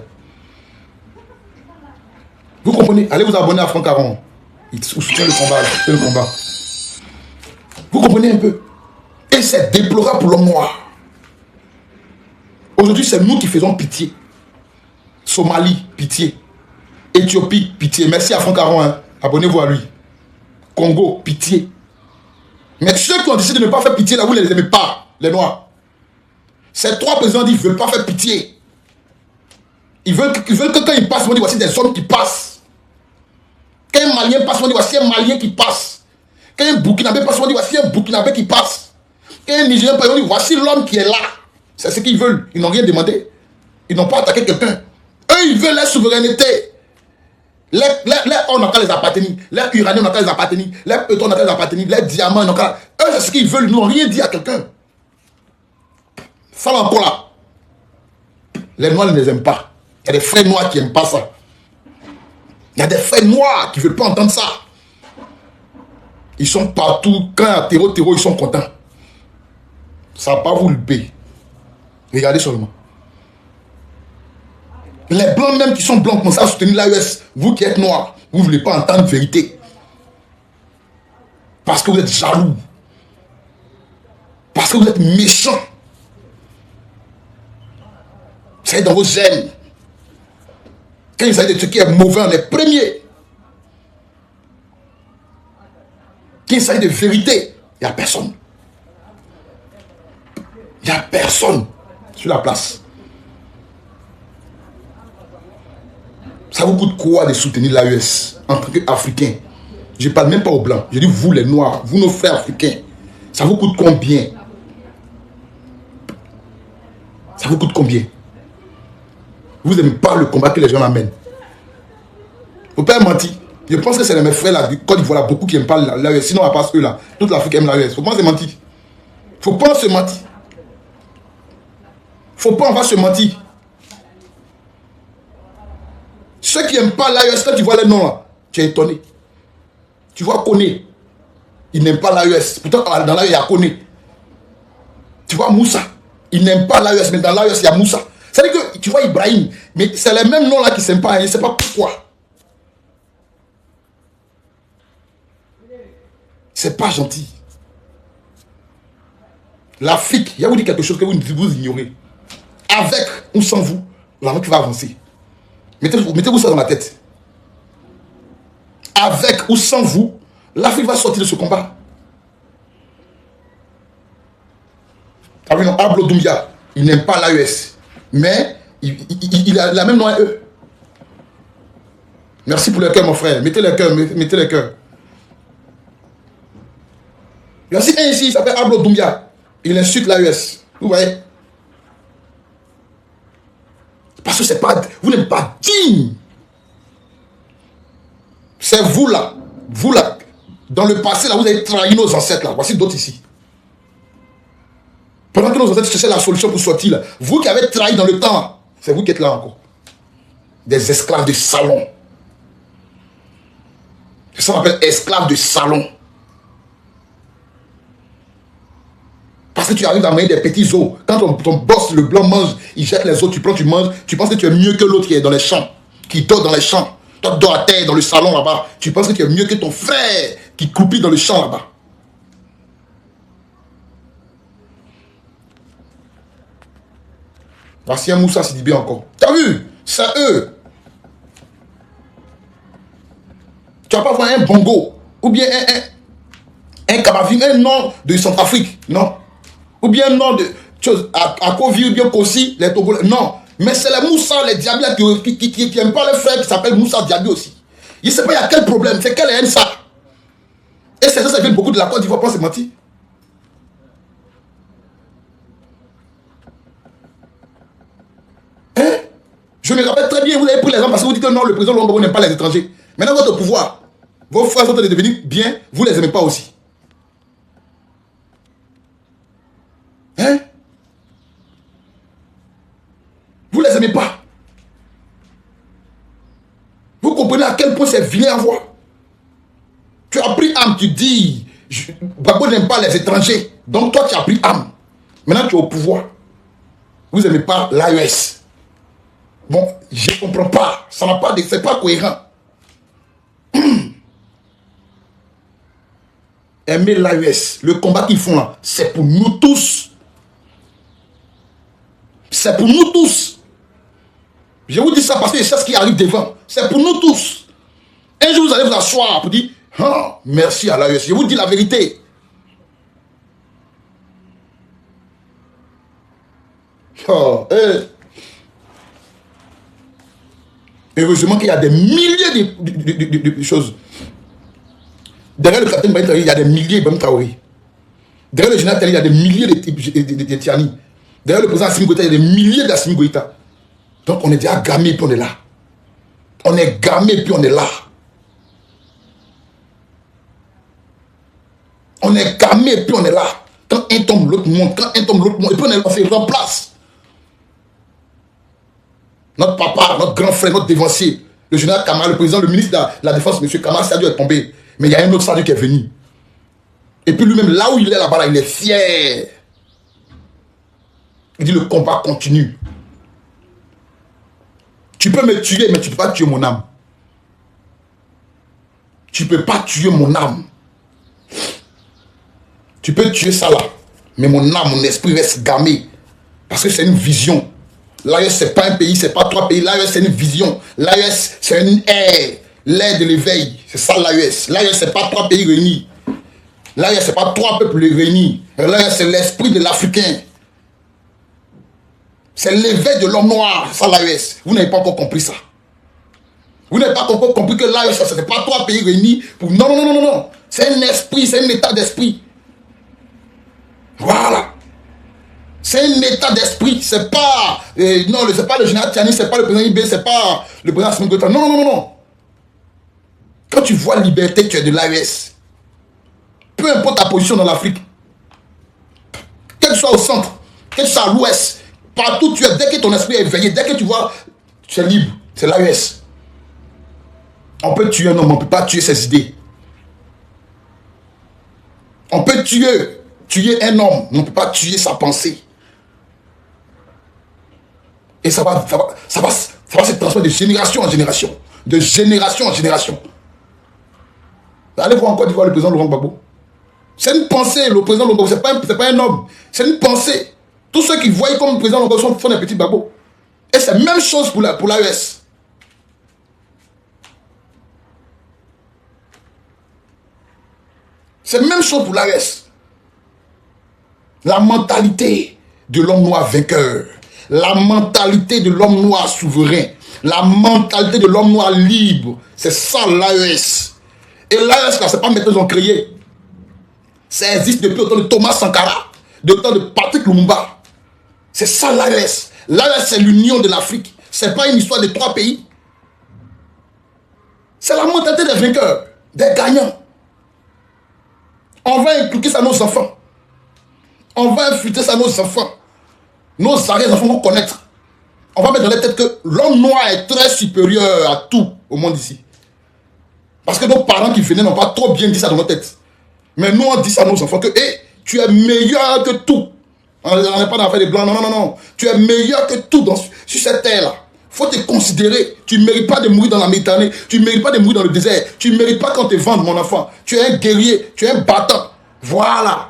Vous comprenez? Allez vous abonner à Franck Aron. Il soutient le combat. Vous comprenez un peu? Et c'est déplorable pour l'homme noir. Aujourd'hui, c'est nous qui faisons pitié. Somalie, pitié. Éthiopie, pitié. Merci à Franck Aron. Hein. Abonnez-vous à lui. Congo, pitié. Mais ceux qui ont décidé de ne pas faire pitié, là, vous ne les aimez pas, les Noirs. Ces trois présidents disent qu'ils ne veulent pas faire pitié. Ils veulent que quand ils passent, on dit voici des hommes qui passent. Quand un Malien passe, on dit voici un Malien qui passe. Quand un Burkinabé passe, on dit voici un Burkinabé qui passe. Quand un Nigérien passe, on dit voici l'homme qui est là. C'est ce qu'ils veulent. Ils n'ont rien demandé. Ils n'ont pas attaqué quelqu'un. Eux, ils veulent la souveraineté. Les or, on n'a qu'à les appartenir. Les uranium, on n'a qu'à les appartenir. Les pétrole, on n'a qu'à les appartenir. Les diamants, on n'a qu'à... Eux, c'est ce qu'ils veulent. Ils n'ont rien dit à quelqu'un. Ça va encore là. Les Noirs ne les aiment pas. Il y a des frères noirs qui n'aiment pas ça. Il y a des frères noirs qui ne veulent pas entendre ça. Ils sont partout. Quand il y a terreau, ils sont contents. Ça va pas vous le payer. Regardez seulement. Les blancs même qui sont blancs comme ça à soutenir l'AES, vous qui êtes noirs, vous ne voulez pas entendre la vérité. Parce que vous êtes jaloux. Parce que vous êtes méchants. C'est dans vos gènes. Quand il s'agit de ce qui est mauvais, on est premier. Quand il s'agit de vérité, il n'y a personne. Il n'y a personne sur la place. Ça vous coûte quoi de soutenir l'AES en tant qu'Africain? Je ne parle même pas aux Blancs. Je dis vous les Noirs, vous nos frères africains. Ça vous coûte combien? Ça vous coûte combien? Vous n'aimez pas le combat que les gens amènent. Faut pas mentir. Je pense que c'est mes frères là, du Côte d'Ivoire, beaucoup qui n'aiment pas l'AES. Sinon, à part eux là, toute l'Afrique aime l'AES. Faut pas se mentir. Faut pas se mentir. Faut pas, on va se mentir. Ceux qui n'aiment pas l'AES, quand tu vois les noms là, tu es étonné. Tu vois Koné, il n'aime pas l'AES. Pourtant, dans l'AES, il y a Koné. Tu vois Moussa, il n'aime pas l'AES, mais dans l'AES, il y a Moussa. C'est-à-dire que tu vois Ibrahim, mais c'est les mêmes noms là qui ne s'aiment pas, hein, je ne sais pas pourquoi. C'est pas gentil. L'Afrique, il y a vous dit quelque chose que vous ignorez. Avec ou sans vous, l'Afrique va avancer. Mettez-vous ça dans la tête. Avec ou sans vous, l'Afrique va sortir de ce combat. Ah oui, non, Ablo Doumbia, il n'aime pas l'AES. Mais il a la même nom à eux. Merci pour le cœur, mon frère. Mettez le cœur, mettez le cœur. Il y a aussi un ici, il s'appelle Ablo Doumbia. Il insulte l'AES. Vous voyez? Parce que c'est pas, vous n'êtes pas digne. C'est vous là, dans le passé là, vous avez trahi nos ancêtres là. Voici d'autres ici. Pendant que nos ancêtres cherchaient la solution pour sortir là, vous qui avez trahi dans le temps, c'est vous qui êtes là encore. Des esclaves de salon. C'est ça qu'on appelle esclaves de salon. Parce que tu arrives à manger des petits os. Quand ton boss, le blanc, mange, il jette les os, tu prends, tu manges, tu penses que tu es mieux que l'autre qui est dans les champs, qui dort dans les champs. Toi, tu dors à terre dans le salon là-bas. Tu penses que tu es mieux que ton frère qui croupit dans le champ là-bas. Voici un Moussa Sidibé encore. T'as vu? C'est eux. Tu vas pas voir un Bongo ou bien un Kabavim, un nom de Centrafrique. Non. Ou bien un nom de Akovi ou bien Kossi, les Togolais. Non. Mais c'est les Moussa, les Diaby qui n'aiment pas le frère qui s'appelle Moussa Diaby aussi. Il ne sait pas il y a quel problème, c'est qu'elle aime ça. Et c'est ça, ça vient beaucoup de la Côte d'Ivoire, pas se mentir. Hein? Je me rappelle très bien, vous avez pris l'exemple parce que vous dites que non, le président Lombo n'aime pas les étrangers. Maintenant, votre pouvoir, vos frères sont en train de devenir bien, vous ne les aimez pas aussi. Hein? Vous ne les aimez pas. Vous comprenez à quel point c'est vilain à voir. Tu as pris âme, tu dis, Gbagbo n'aime pas les étrangers. Donc toi, tu as pris âme. Maintenant, tu es au pouvoir. Vous n'aimez pas l'AES. Bon, je ne comprends pas. Ça n'a pas de... C'est pas cohérent. Aimer l'AES, le combat qu'ils font là, c'est pour nous tous. C'est pour nous tous. Je vous dis ça parce que c'est ce qui arrive devant. C'est pour nous tous. Un jour, vous allez vous asseoir pour dire, ah, merci à l'AES. Je vous dis la vérité. Oh, heureusement qu'il y a des milliers de choses. Derrière le capitaine Baïta, il y a des milliers de Traoré. Derrière le général, il y a des milliers de Tiani. Derrière le président Assimi Goïta, il y a des milliers d'Assimi Goïta. Donc on est déjà gamé puis on est là. On est gamé puis on est là. On est gamé puis on est là. Quand un tombe, l'autre monte. Quand un tombe, l'autre monte. Et puis on se remplace. Notre papa, notre grand frère, notre dévancier, le général Kamara, le président, le ministre de la Défense, M. Kamara, Sadio est tombé. Mais il y a un autre Sadio qui est venu. Et puis lui-même, là où il est là-bas, il est fier. Il dit le combat continue. Tu peux me tuer, mais tu ne peux pas tuer mon âme. Tu ne peux pas tuer mon âme. Tu peux tuer ça là. Mais mon âme, mon esprit reste gamé. Parce que c'est une vision. L'AES, ce n'est pas un pays, ce n'est pas trois pays. L'AES, c'est une vision. l'AES, c'est une ère. L'ère de l'éveil. C'est ça l'AES. L'AES, ce n'est pas trois pays réunis. L'AES, ce n'est pas trois peuples réunis. L'AES, c'est l'esprit de l'Africain. C'est l'éveil de l'homme noir. Ça l'AES. Vous n'avez pas encore compris ça. Vous n'avez pas encore compris que l'AES, ce n'est pas trois pays réunis. Pour... Non, non, non, non, non. C'est un esprit, c'est un état d'esprit. Voilà. C'est un état d'esprit. C'est pas... non, c'est pas le général Tiani, c'est pas le président Ibé, c'est pas le président Assimi Goïta. Non, non, non, non. Quand tu vois liberté, tu es de l'AES. Peu importe ta position dans l'Afrique. Quel que soit au centre, quel que soit à l'ouest, partout tu es, dès que ton esprit est éveillé, dès que tu vois, tu es libre. C'est l'AES. On peut tuer un homme, on ne peut pas tuer ses idées. On peut tuer un homme, mais on ne peut pas tuer sa pensée. Et ça va se transmettre de génération en génération. De génération en génération. Allez voir encore d'Ivoire le président Laurent Gbagbo. C'est une pensée, le président Laurent Gbagbo, c'est pas un homme. C'est une pensée. Tous ceux qui voient comme le président Laurent Gbagbo sont des petits Gbagbo. Et c'est la même chose pour l'AES. C'est la même chose pour l'AES. La mentalité de l'homme noir vainqueur. La mentalité de l'homme noir souverain. La mentalité de l'homme noir libre. C'est ça l'AES. Et l'AES, là, c'est pas maintenant qu'ils ont créé. Ça existe depuis le temps de Thomas Sankara, de le temps de Patrick Lumumba. C'est ça l'AES. L'AES, c'est l'union de l'Afrique. C'est pas une histoire de 3 pays. C'est la mentalité des vainqueurs, des gagnants. On va inculquer ça à nos enfants. On va infiltrer ça à nos enfants. Nos arrière-enfants vont connaître. On va mettre dans la tête que l'homme noir est très supérieur à tout au monde ici. Parce que nos parents qui venaient n'ont pas trop bien dit ça dans nos têtes. Mais nous, on dit ça à nos enfants que hey, tu es meilleur que tout. On n'est pas dans l'affaire des blancs. Non, non, non, non. Tu es meilleur que tout sur cette terre-là. Il faut te considérer. Tu ne mérites pas de mourir dans la Méditerranée. Tu ne mérites pas de mourir dans le désert. Tu ne mérites pas qu'on te vende, mon enfant. Tu es un guerrier. Tu es un battant. Voilà.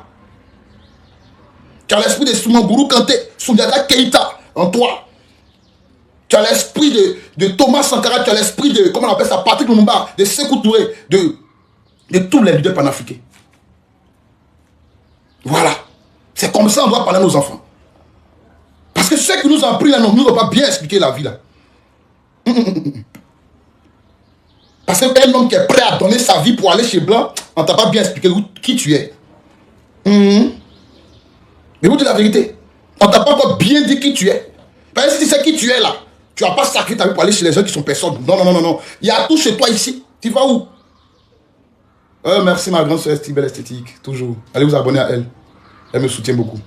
Tu as l'esprit de Soumangourou Kanté, Sundiata Keïta en toi. Tu as l'esprit de Thomas Sankara. Tu as l'esprit de, comment on appelle ça, Patrick Lumumba, de Sékou Touré, de tous les leaders panafricains. Voilà. C'est comme ça qu'on doit parler à nos enfants. Parce que ceux qui nous ont appris là, nous n'ont pas bien expliqué la vie là. Parce qu'un homme qui est prêt à donner sa vie pour aller chez Blanc, on ne t'a pas bien expliqué qui tu es. Mais vous dites la vérité. On ne t'a pas encore bien dit qui tu es. Parce que si tu sais qui tu es là, tu ne vas pas sacrifier ta vie pour aller chez les gens qui sont personnes. Non, non, non, non, non. Il y a tout chez toi ici. Tu vas où? Merci ma grande soeur Estibelle Esthétique. Toujours. Allez vous abonner à elle. Elle me soutient beaucoup.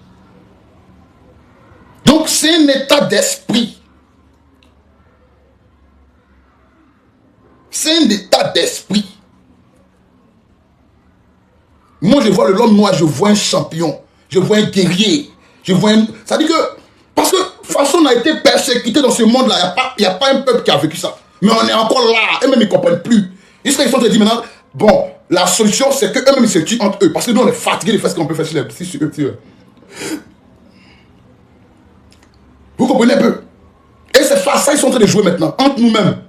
Donc c'est un état d'esprit. C'est un état d'esprit. Moi je vois l'homme noir, je vois un champion. Je vois un guerrier. Je vois un... Ça dit que... Parce que de toute façon on a été persécuté dans ce monde-là. Il n'y a pas un peuple qui a vécu ça. Mais on est encore là. Eux-mêmes ils ne comprennent plus. Jusqu'à ils sont dit maintenant, bon, la solution c'est qu'eux-mêmes ils se tuent entre eux. Parce que nous on est fatigués de faire ce qu'on peut faire sur eux. Vous comprenez un peu? Et c'est ça ils sont en train de jouer maintenant, entre nous-mêmes.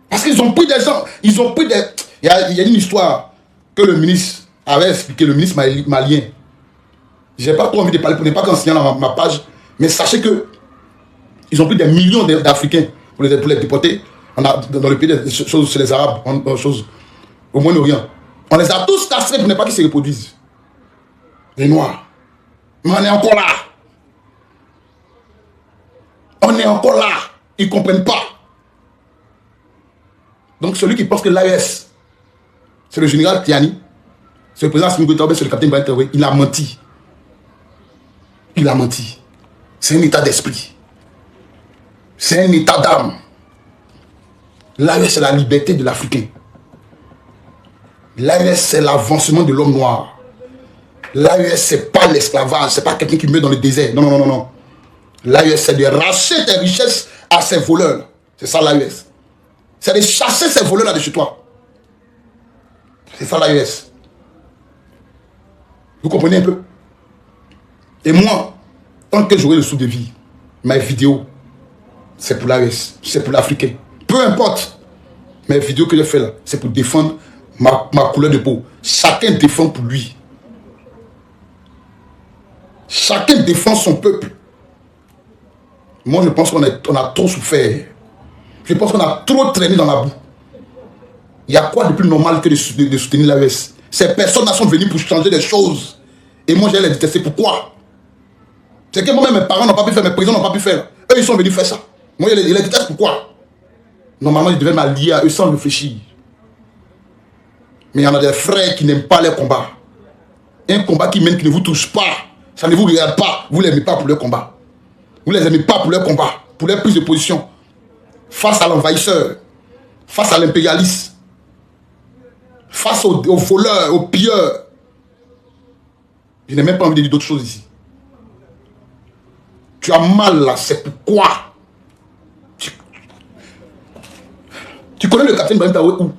Parce qu'ils ont pris des gens, ils ont pris des... Il y a une histoire que le ministre avait expliqué, le ministre malien. Je n'ai pas trop envie de parler, pour ne pas qu'en signant ma page, mais sachez que ils ont pris des millions d'Africains pour les déporter dans le pays des choses chez les Arabes, au Moyen-Orient. On les a tous castrés pour ne pas qu'ils se reproduisent. Les Noirs. Mais on est encore là. On est encore là. Ils ne comprennent pas. Donc celui qui pense que l'AES, c'est le général Tiani, c'est le président Assimi Goïta, c'est le capitaine Ibrahim Traoré, il a menti. Il a menti. C'est un état d'esprit. C'est un état d'âme. L'AES, c'est la liberté de l'Africain. L'AES, c'est l'avancement de l'homme noir. L'AES, c'est pas l'esclavage, c'est pas quelqu'un qui meurt dans le désert. Non, non, non, non. L'AES, c'est de racheter tes richesses à ces voleurs. C'est ça l'AES. C'est de chasser ces voleurs-là de chez toi. C'est ça l'AES. Vous comprenez un peu? Et moi, tant que j'aurai le sou de vie, mes vidéos, c'est pour l'AES, c'est pour l'Africain. Peu importe. Mes vidéos que je fais là, c'est pour défendre ma couleur de peau. Chacun défend pour lui. Chacun défend son peuple. Moi, je pense qu'on a trop souffert. Je pense qu'on a trop traîné dans la boue. Il y a quoi de plus normal que de soutenir l'AES? Ces personnes-là sont venues pour changer les choses. Et moi, je les détester. Pourquoi? C'est que moi-même, mes parents n'ont pas pu faire, mes présidents n'ont pas pu faire. Eux, ils sont venus faire ça. Moi, je les déteste. Pourquoi? Normalement, je devais m'allier à eux sans réfléchir. Mais il y en a des frères qui n'aiment pas les combats. Un combat qui mène, qui ne vous touche pas. Ça ne vous regarde pas. Vous ne les aimez pas pour leur combat. Vous ne les aimez pas pour leur combat. Pour leur prise de position. Face à l'envahisseur. Face à l'impérialiste. face aux voleurs, aux pilleurs. Je n'ai même pas envie de dire d'autres choses ici. Tu as mal là, c'est pourquoi. Tu connais le capitaine Ibrahim Traoré où?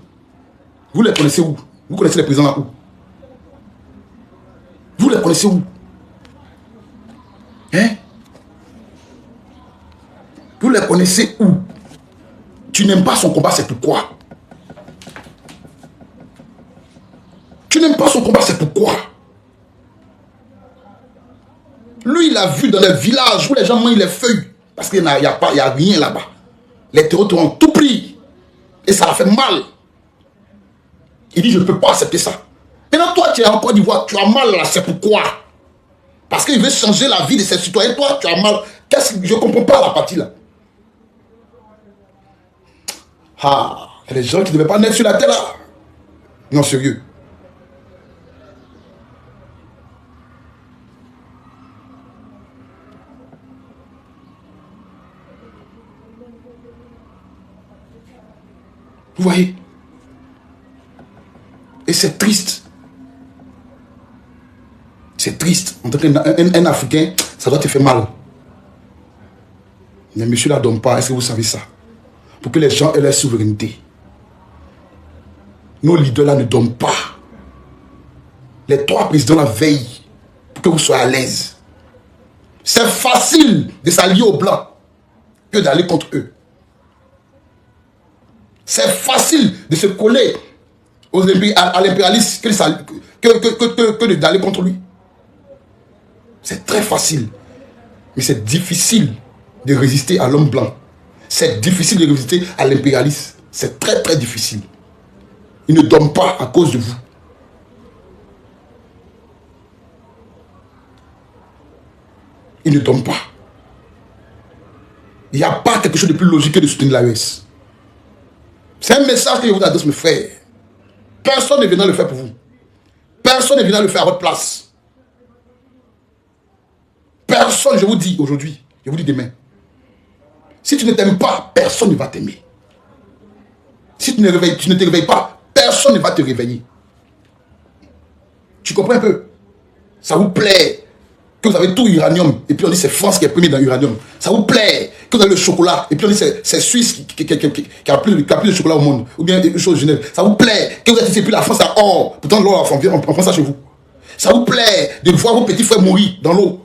Vous les connaissez où? Vous connaissez les présidents là où? Vous les connaissez où? Hein? Vous les connaissez où? Tu n'aimes pas son combat, c'est pourquoi. Tu n'aimes pas son combat, c'est pourquoi. Lui, il a vu dans les villages où les gens mangent les feuilles. Parce qu'il n'y a rien là-bas. Les terroristes ont tout pris. Et ça a fait mal. Il dit, je ne peux pas accepter ça. Maintenant, toi, tu es en Côte d'Ivoire, tu as mal là, c'est pourquoi. Parce qu'il veut changer la vie de ses citoyens. Toi, tu as mal. Je ne comprends pas la partie là. Ah, il y a des gens qui ne devaient pas naître sur la terre là. Non, sérieux. Vous voyez? Et c'est triste. C'est triste. En tant qu'un Africain, ça doit te faire mal. Mais monsieur ne la donne pas. Est-ce que vous savez ça? Pour que les gens aient leur souveraineté. Nos leaders là ne donnent pas. Les 3 présidents la veillent pour que vous soyez à l'aise. C'est facile de s'allier aux Blancs que d'aller contre eux. C'est facile de se coller à l'impérialiste que d'aller contre lui. C'est très facile. Mais c'est difficile de résister à l'homme blanc. C'est difficile de résister à l'impérialiste. C'est très très difficile. Il ne dorment pas à cause de vous. Il ne dorment pas. Il n'y a pas quelque chose de plus logique que de soutenir l'AES. C'est un message que je vous adresse, mes frères. Personne ne viendra le faire pour vous. Personne ne viendra le faire à votre place. Personne, je vous dis aujourd'hui, je vous dis demain. Si tu ne t'aimes pas, personne ne va t'aimer. Si tu ne te réveilles pas, personne ne va te réveiller. Tu comprends un peu? Ça vous plaît que vous avez tout uranium, et puis on dit c'est France qui est premier dans l'uranium. Ça vous plaît que vous avez le chocolat, et puis on dit c'est Suisse qui a plus de chocolat au monde, ou bien une chose Genève. Ça vous plaît que vous êtes ici, et puis la France a or, pourtant l'or, on prend ça chez vous. Ça vous plaît de voir vos petits frères mourir dans l'eau.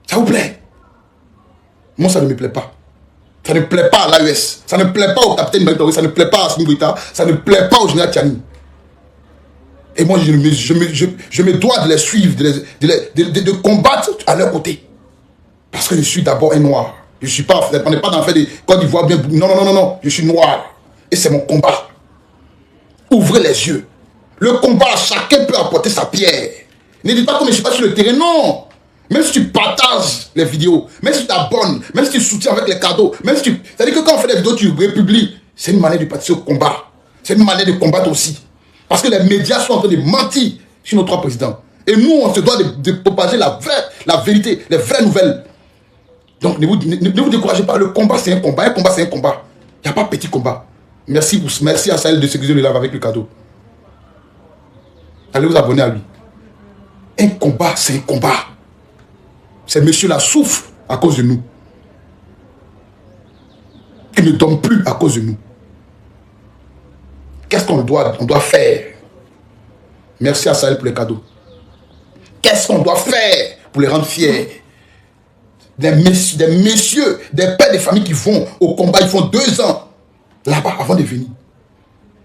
Ça vous plaît? Moi, ça ne me plaît pas. Ça ne plaît pas à l'AES. Ça ne plaît pas au capitaine Ibrahim, ça ne plaît pas à Assimi Goïta, ça ne plaît pas au général Tchani. Et moi, je me dois de les suivre, de combattre à leur côté. Parce que je suis d'abord un noir. Je ne suis pas, on n'est pas dans le fait de Côte d'Ivoire bien. Non, non, non, non, non. Je suis noir. Et c'est mon combat. Ouvrez les yeux. Le combat, chacun peut apporter sa pierre. Ne dites pas que je ne suis pas sur le terrain. Non. Même si tu partages les vidéos, même si tu t'abonnes, même si tu soutiens avec les cadeaux, même si tu... C'est-à-dire que quand on fait des vidéos, tu republies. C'est une manière de participer au combat. C'est une manière de combattre aussi. Parce que les médias sont en train de mentir sur nos 3 présidents. Et nous, on se doit de propager la vérité, les vraies nouvelles. Donc, ne vous découragez pas. Le combat, c'est un combat. Un combat, c'est un combat. Il n'y a pas petit combat. Merci à Sahel de sécuriser le live avec le cadeau. Allez vous abonner à lui. Un combat, c'est un combat. Ces messieurs-là souffrent à cause de nous. Ils ne dorment plus à cause de nous. Qu'est-ce qu'on doit faire? Merci à Sahel pour les cadeaux. Qu'est-ce qu'on doit faire pour les rendre fiers? Des messieurs, des pères de famille qui vont au combat, ils font 2 ans là-bas avant de venir.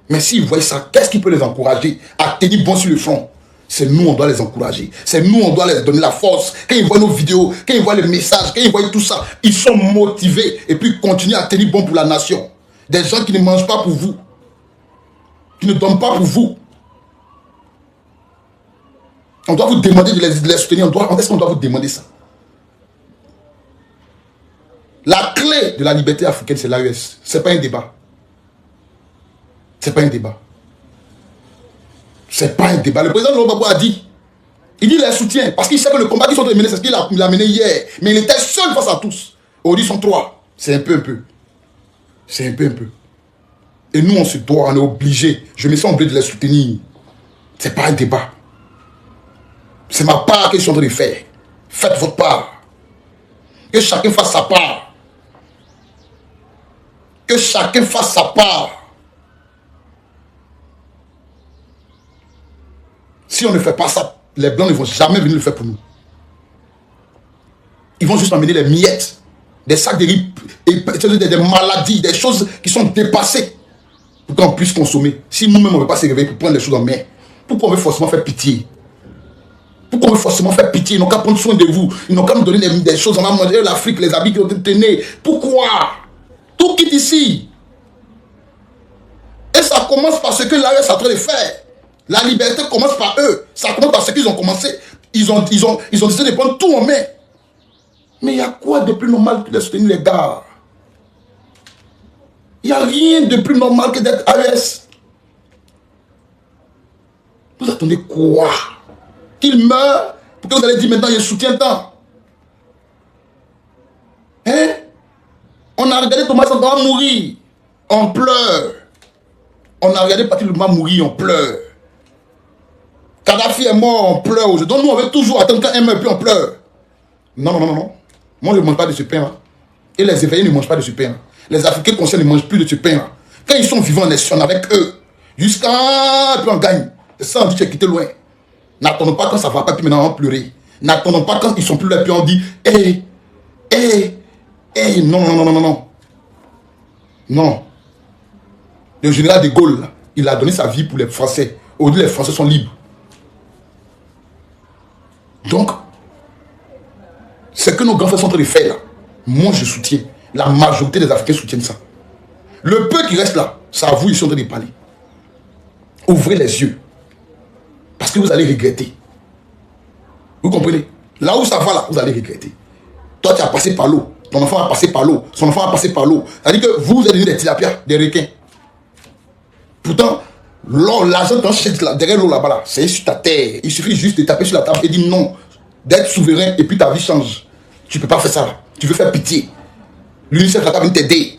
Mais s'ils voient ça, qu'est-ce qui peut les encourager à tenir bon sur le front? C'est nous, on doit les encourager. C'est nous, on doit leur donner la force. Quand ils voient nos vidéos, quand ils voient les messages, quand ils voient tout ça, ils sont motivés et puis continuent à tenir bon pour la nation. Des gens qui ne mangent pas pour vous, qui ne donnent pas pour vous. On doit vous demander de les soutenir. Est-ce qu'on doit vous demander ça? La clé de la liberté africaine, c'est l'AES. Ce n'est pas un débat. Ce n'est pas un débat. Ce n'est pas un débat. Le président Laurent Gbagbo a dit, il dit les soutient, parce qu'il sait que le combat qu'ils sont en train de mener, c'est ce qu'il a mené hier. Mais il était seul face à tous. Aujourd'hui, ils sont 3. C'est un peu. C'est un peu. Et nous, on se doit, on est obligé. Je me sens obligé de les soutenir. Ce n'est pas un débat. C'est ma part que je suis en train de faire. Faites votre part. Que chacun fasse sa part. Que chacun fasse sa part. Si on ne fait pas ça, les Blancs ne vont jamais venir le faire pour nous. Ils vont juste emmener les miettes, des sacs de riz, des maladies, des choses qui sont dépassées pour qu'on puisse consommer. Si nous-mêmes on ne veut pas se réveiller pour prendre les choses en main, pourquoi on veut forcément faire pitié? Pourquoi on veut forcément faire pitié? Ils n'ont qu'à prendre soin de vous. Ils n'ont qu'à nous donner des choses. On va manger l'Afrique, les habits qui ont été tenus. Pourquoi? Tout quitte ici. Et ça commence par ce que l'AES est en train de faire. La liberté commence par eux. Ça commence par ce qu'ils ont commencé. Ils ont décidé de prendre tout en main. Mais il y a quoi de plus normal que de soutenir les gars? Il n'y a rien de plus normal que d'être AES. Vous attendez quoi? Qu'il meure pour que vous allez dire maintenant je soutiens tant. Hein? On a regardé Thomas Sankara mourir. On pleure. On a regardé Patrick Lumumba mourir, on pleure. Kadhafi est mort, on pleure aujourd'hui. Donc nous on veut toujours attendre qu'un meurt puis on pleure. Non, non, non, non. Moi je ne mange pas de ce pain-là. Et les éveillés ne mangent pas de ce pain-là. Les Africains conscients ne mangent plus de ce pain-là. Quand ils sont vivants, on est avec eux. Jusqu'à... puis on gagne. C'est ça, on dit que tu es quitté loin. N'attendons pas quand ça ne va pas, puis maintenant on va pleurer. N'attendons pas quand ils sont plus là, puis on dit non, non, non, non, non, non. Non. Le général de Gaulle, là, il a donné sa vie pour les Français. Aujourd'hui, les Français sont libres. Donc, ce que nos grands frères sont en train de faire là, moi je soutiens. La majorité des Africains soutiennent ça. Le peu qui reste là, c'est à vous, ils sont en train de parler. Ouvrez les yeux. Parce que vous allez regretter. Vous comprenez? Là où ça va là, vous allez regretter. Toi tu as passé par l'eau. Ton enfant a passé par l'eau. Son enfant a passé par l'eau. C'est-à-dire que vous êtes devenus des tilapias, des requins. Pourtant, l'argent derrière l'eau là-bas, là, c'est sur ta terre. Il suffit juste de taper sur la table et dire non. D'être souverain et puis ta vie change. Tu ne peux pas faire ça là. Tu veux faire pitié. L'UNICEF va venir t'aider.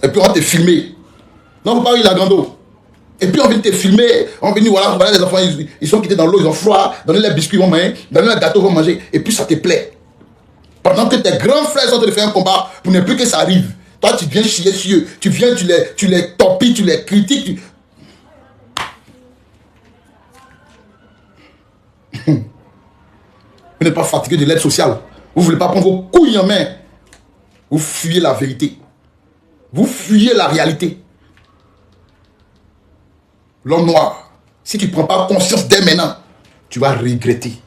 Et puis on va te filmer. Non, vous parlez de la grande eau. Et puis on vient te filmer. On vient voilà les enfants, ils sont quittés dans l'eau, ils ont froid. Donner les biscuits, ils vont manger. Donner les gâteaux, ils vont manger. Et puis ça te plaît. Pendant que tes grands frères sont en train de faire un combat pour ne plus que ça arrive. Toi, tu viens chier sur eux. Tu viens, tu les torpilles, tu les critiques. Vous n'êtes pas fatigué de l'aide sociale. Vous ne voulez pas prendre vos couilles en main. Vous fuyez la vérité. Vous fuyez la réalité. L'homme noir, si tu ne prends pas conscience dès maintenant, tu vas regretter.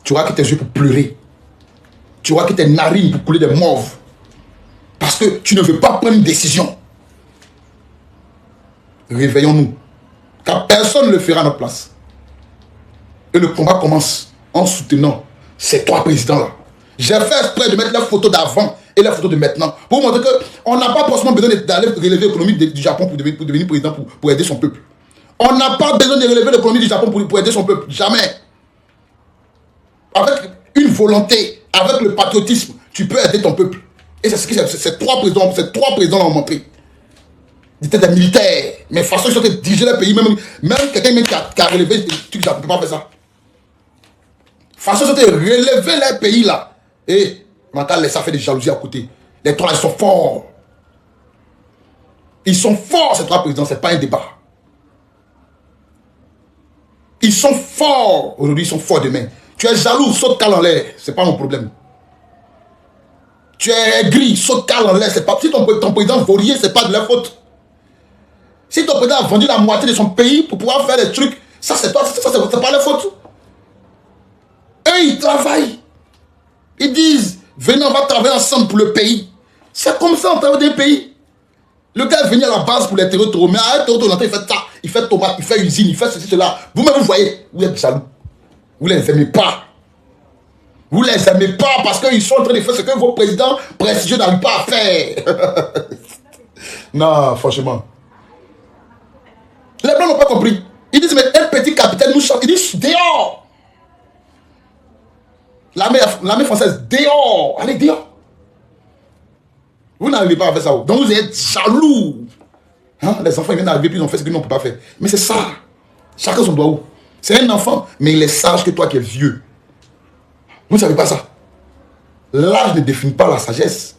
Tu vois que tes yeux pour pleurer. Tu vois que tes narines pour couler des morves. Parce que tu ne veux pas prendre une décision. Réveillons-nous. Car personne ne le fera à notre place. Et le combat commence en soutenant ces trois présidents-là. J'ai fait exprès de mettre la photo d'avant et la photo de maintenant. Pour vous montrer qu'on n'a pas forcément besoin d'aller relever l'économie du Japon pour devenir président, pour aider son peuple. On n'a pas besoin de relever l'économie du Japon pour aider son peuple. Jamais. Avec une volonté, avec le patriotisme, tu peux aider ton peuple. Et c'est ce que ces trois présidents l'ont montré. Ils étaient des militaires. Mais de toute façon, ils sont en train de diriger le pays. Même quelqu'un qui a relevé, tu ne peux pas faire ça. De toute façon, ils sont en train de relever leur pays là. Et Matal, ça fait des jalousies à côté. Les trois, ils sont forts. Ils sont forts, ces trois présidents. Ce n'est pas un débat. Ils sont forts. Aujourd'hui, ils sont forts demain. Tu es jaloux, saute cal en l'air. Ce n'est pas mon problème. Tu es aigri, saute cal en l'air. Si ton président vaurier, ce n'est pas de leur faute. Si ton président a vendu la moitié de son pays pour pouvoir faire des trucs, ça c'est pas leur faute. Eux, ils travaillent. Ils disent, venez, on va travailler ensemble pour le pays. C'est comme ça, on travaille des pays. Le gars est venu à la base pour les territoires, mais à un territoire, il fait ça, il fait tomate, il fait usine, il fait ceci, cela. Vous-même, vous voyez, vous êtes jaloux. Vous ne les aimez pas. Vous ne les aimez pas parce qu'ils sont en train de faire ce que vos présidents prestigieux n'arrivent pas à faire. Non, franchement. Les Blancs n'ont pas compris. Ils disent, mais un petit capitaine nous chante. Ils disent, dehors. L'armée française, dehors. Allez, dehors. Vous n'arrivez pas à faire ça. Donc vous êtes jaloux. Hein? Les enfants ils viennent d'arriver, puis ils ont fait ce que nous on ne peut pas faire. Mais c'est ça. Chacun son doigt où. C'est un enfant, mais il est sage que toi qui es vieux. Vous ne savez pas ça. L'âge ne définit pas la sagesse.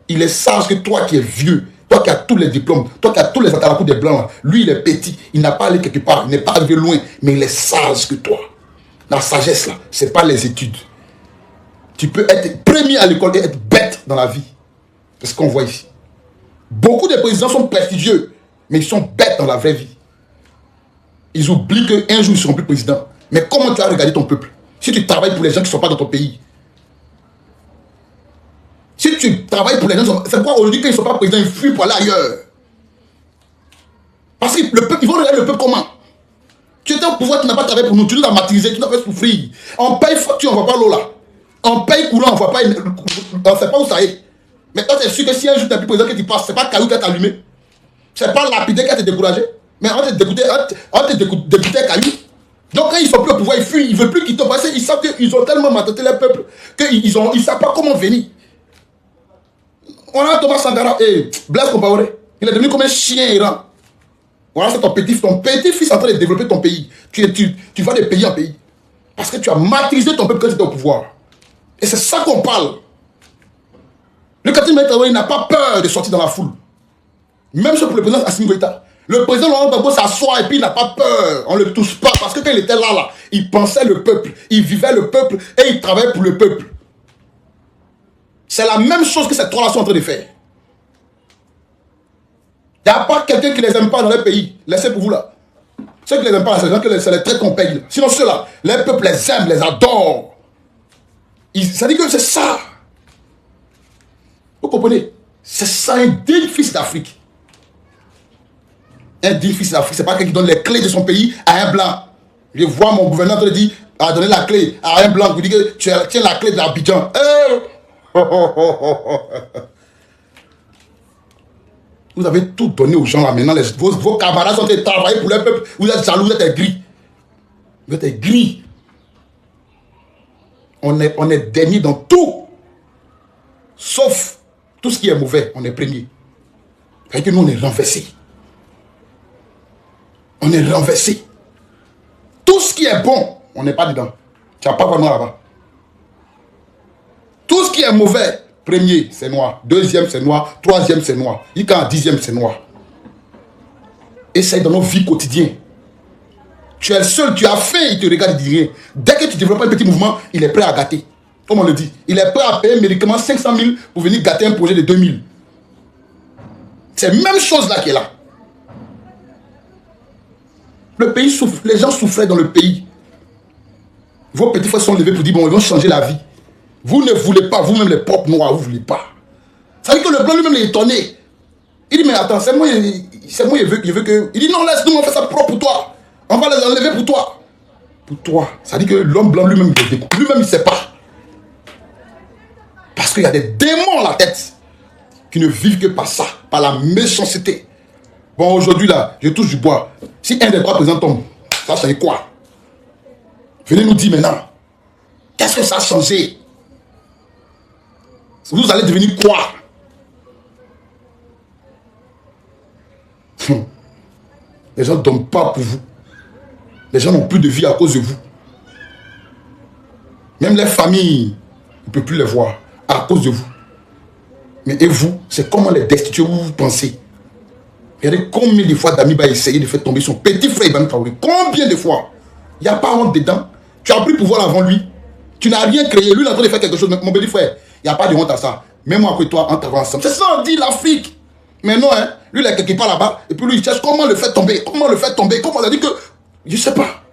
Il est sage que toi qui es vieux, toi qui as tous les diplômes, toi qui as tous les atalakou des blancs, là, lui il est petit, il n'a pas allé quelque part, il n'est pas arrivé loin, mais il est sage que toi. La sagesse là, ce n'est pas les études. Tu peux être premier à l'école et être bête dans la vie. C'est ce qu'on voit ici. Beaucoup de présidents sont prestigieux, mais ils sont bêtes dans la vraie vie. Ils oublient qu'un jour ils ne seront plus présidents. Mais comment tu as regardé ton peuple? Si tu travailles pour les gens qui ne sont pas dans ton pays, si tu travailles pour les gens, c'est pourquoi aujourd'hui, quand ils ne sont pas présidents, ils fuient pour aller ailleurs. Parce que le peuple, ils vont regarder le peuple comment? Tu étais au pouvoir, tu n'as pas travaillé pour nous, tu nous as martyrisé, tu nous as fait souffrir. On paye facture, on ne voit pas l'eau là. On paye courant, on ne voit pas, on ne sait pas où ça est. Mais toi, tu es sûr que si un jour tu n'es plus président que tu passes, ce n'est pas Caillou qui a allumé. Ce n'est pas Lapidé qui a te découragé. Mais on te dégoûté Caillou. Donc quand ils sont plus au pouvoir, ils fuient, ils ne veulent plus quitter. Parce qu'ils savent qu'ils ont tellement maltraité le peuple qu'ils ne savent pas comment venir. On a Thomas Sankara et Blaise Compaoré. Il est devenu comme un chien errant. Voilà, c'est ton petit-fils en train de développer ton pays. Tu vas de pays en pays. Parce que tu as martyrisé ton peuple quand tu étais au pouvoir. Et c'est ça qu'on parle. Le Katim Maïtaoué n'a pas peur de sortir dans la foule. Même chose pour le président Assimi Goïta. Le président Laurent Gbagbo s'assoit et puis il n'a pas peur. On ne le touche pas. Parce que quand il était là, il pensait le peuple. Il vivait le peuple et il travaillait pour le peuple. C'est la même chose que ces trois-là sont en train de faire. Il n'y a pas quelqu'un qui ne les aime pas dans les pays. Laissez pour vous là. Ceux qui ne les aiment pas, c'est les gens que c'est les traits qu'on paye. Sinon ceux-là, les peuples les aiment, les adorent. Ça dit que c'est ça. Vous comprenez? C'est ça un digne fils d'Afrique. Un digne fils d'Afrique, c'est pas quelqu'un qui donne les clés de son pays à un blanc. Je vois mon gouverneur te dire, à donner la clé à un blanc, vous dit que tu tiens la clé de l'Abidjan. Vous avez tout donné aux gens là maintenant. Vos camarades sont en train de travailler pour le peuple. Vous êtes jaloux, vous êtes gris. Vous êtes gris. On est dernier dans tout. Sauf tout ce qui est mauvais, on est premier. C'est que nous, on est renversés. On est renversés. Tout ce qui est bon, on n'est pas dedans. Tu n'as pas vraiment là-bas. Tout ce qui est mauvais, premier, c'est noir. Deuxième, c'est noir. Troisième, c'est noir. Et quand dixième, c'est noir. Essaye dans nos vies quotidiennes. Tu es le seul, tu as faim, il te regarde, il dit rien. Dès que tu développes un petit mouvement, il est prêt à gâter. Comme on le dit. Il est prêt à payer un médicament 500 000 pour venir gâter un projet de 2000. C'est la même chose là qui est là. Le pays souffre, les gens souffraient dans le pays. Vos petits frères sont levés pour dire, bon, ils vont changer la vie. Vous ne voulez pas, vous-même les propres noirs, vous ne voulez pas. Ça veut dire que le blanc lui-même est étonné. Il dit, mais attends, c'est moi, il veut que... Il dit, non, laisse-nous, on fait ça propre pour toi. On va les enlever pour toi. Pour toi. Ça veut dire que l'homme blanc lui-même, lui-même, il ne sait pas. Parce qu'il y a des démons à la tête qui ne vivent que par ça, par la méchanceté. Bon, aujourd'hui, là, je touche du bois. Si un des trois présidents tombe, ça change quoi? Venez nous dire maintenant. Qu'est-ce que ça a changé? Vous allez devenir quoi? Les gens ne dorment pas pour vous. Les gens n'ont plus de vie à cause de vous. Même les familles, on ne peut plus les voir à cause de vous. Mais et vous, c'est comment les destituer, vous pensez? Regardez combien de fois Damiba a essayé de faire tomber son petit frère Ibrahim Traoré. Combien de fois? Il n'y a pas honte dedans. Tu as pris pouvoir avant lui. Tu n'as rien créé. Lui, il est en train de faire quelque chose. Mon petit frère, il n'y a pas de honte à ça. Même moi et toi, on travaille ensemble. C'est ça, on dit l'Afrique. Mais non, hein. Lui, il est quelque part là-bas. Et puis lui, il cherche comment le faire tomber. Comment le faire tomber. Comment on a dit que... Je ne sais pas.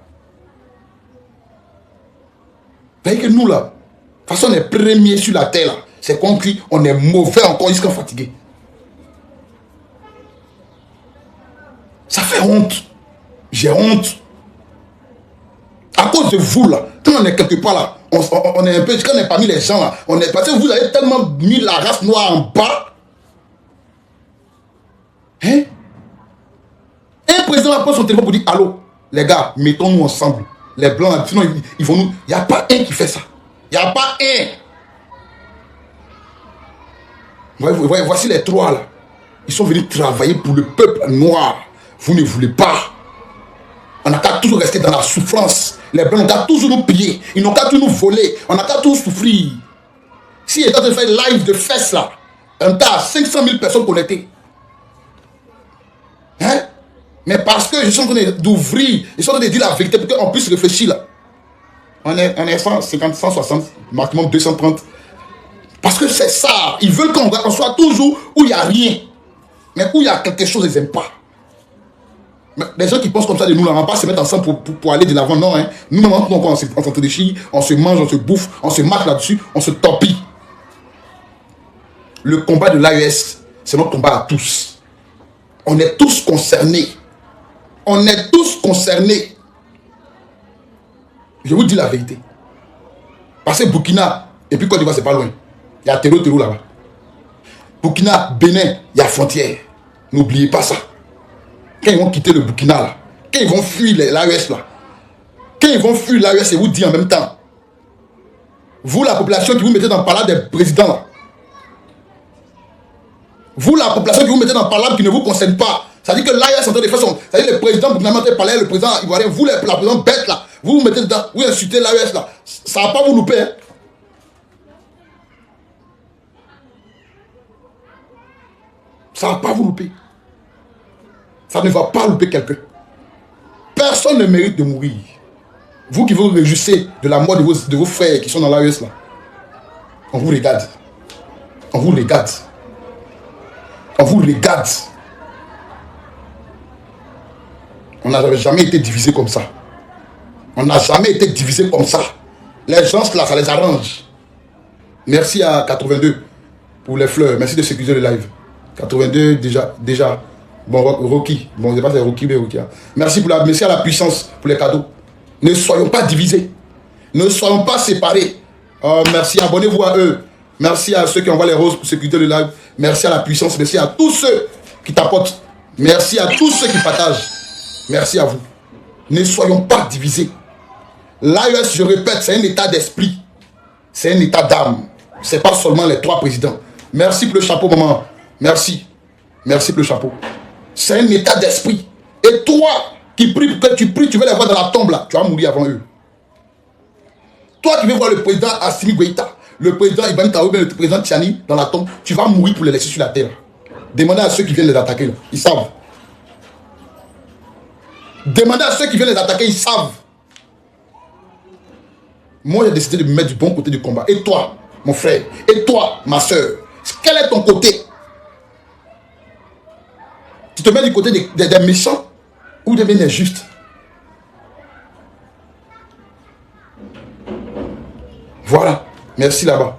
Vous voyez que nous, là, de toute façon, on est premiers sur la terre, là. C'est qu'on crie, on est mauvais encore jusqu'à fatigué. Ça fait honte. J'ai honte. À cause de vous, là, quand on est quelque part, là, on est un peu, quand on est parmi les gens, là, on est, parce que vous avez tellement mis la race noire en bas. Hein? Un président va prendre son téléphone pour dire, allô, les gars, mettons-nous ensemble. Les blancs, là, sinon, ils vont nous... Il n'y a pas un qui fait ça. Il n'y a pas un. Voici les trois, là. Ils sont venus travailler pour le peuple noir. Vous ne voulez pas. On n'a qu'à toujours rester dans la souffrance. Les blancs n'ont qu'à toujours nous piller. Ils n'ont qu'à toujours nous voler. On n'a qu'à toujours souffrir. Si ils sont en train de faire live de fesses là, un tas à 500 000 personnes connectées. Hein? Mais parce que je suis en train d'ouvrir, je suis en train de dire la vérité pour qu'on puisse réfléchir là. On est 150, 160, maximum 230. Parce que c'est ça. Ils veulent qu'on soit toujours où il n'y a rien. Mais où il y a quelque chose, ils n'aiment pas. Mais les gens qui pensent comme ça de nous, on ne va pas se mettre ensemble pour aller de l'avant. Non, hein. Nous, on s'entre-déchire, on se mange, on se bouffe, on se marque là-dessus, on se torpille. Le combat de l'AES, c'est notre combat à tous. On est tous concernés. On est tous concernés. Je vous dis la vérité. Parce que Burkina, et puis Côte d'Ivoire, c'est pas loin. Il y a Terreau là-bas. Burkina, Bénin, il y a frontière. N'oubliez pas ça. Quand ils vont quitter le Burkina, là, quand ils vont fuir l'AES, là, quand ils vont fuir l'AES, et vous dire en même temps, vous, la population qui vous mettez dans le palace des présidents, là, vous, la population qui vous mettez dans le palace qui ne vous concerne pas, ça dit que l'AES est en train de faire son. Ça dit que le président burkinabé parlait, le président ivoirien, vous, la présidente bête, là, vous mettez dedans, vous insultez l'AES, là, ça ne va pas vous louper, hein. Ça ne va pas vous louper. Ça ne va pas louper quelqu'un. Personne ne mérite de mourir. Vous qui vous réjouissez de la mort de vos frères qui sont dans l'AES là, on vous regarde. On vous regarde. On vous regarde. On n'a jamais été divisé comme ça. On n'a jamais été divisé comme ça. Les gens là, ça les arrange. Merci à 82 pour les fleurs. Merci de sécuriser le live. 82 déjà. Bon, Rocky. Bon, je ne sais pas si c'est Rocky, mais Rocky. Merci à la puissance pour les cadeaux. Ne soyons pas divisés. Ne soyons pas séparés. Merci, abonnez-vous à eux. Merci à ceux qui envoient les roses pour sécuriser le live. Merci à la puissance. Merci à tous ceux qui t'apportent. Merci à tous ceux qui partagent. Merci à vous. Ne soyons pas divisés. L'AES, je répète, c'est un état d'esprit. C'est un état d'âme. Ce n'est pas seulement les 3 présidents. Merci pour le chapeau, maman. Merci. Merci pour le chapeau. C'est un état d'esprit. Et toi qui pries, tu veux les voir dans la tombe là, tu vas mourir avant eux. Toi qui veux voir le président Assimi Goïta, le président Ibrahim Traoré, le président Tchani dans la tombe, tu vas mourir pour les laisser sur la terre. Demandez à ceux qui viennent les attaquer là. Ils savent. Demandez à ceux qui viennent les attaquer, ils savent. Moi, j'ai décidé de me mettre du bon côté du combat. Et toi, mon frère, et toi, ma soeur, quel est ton côté? Tu te mets du côté des méchants ou des justes? Voilà. Merci là-bas.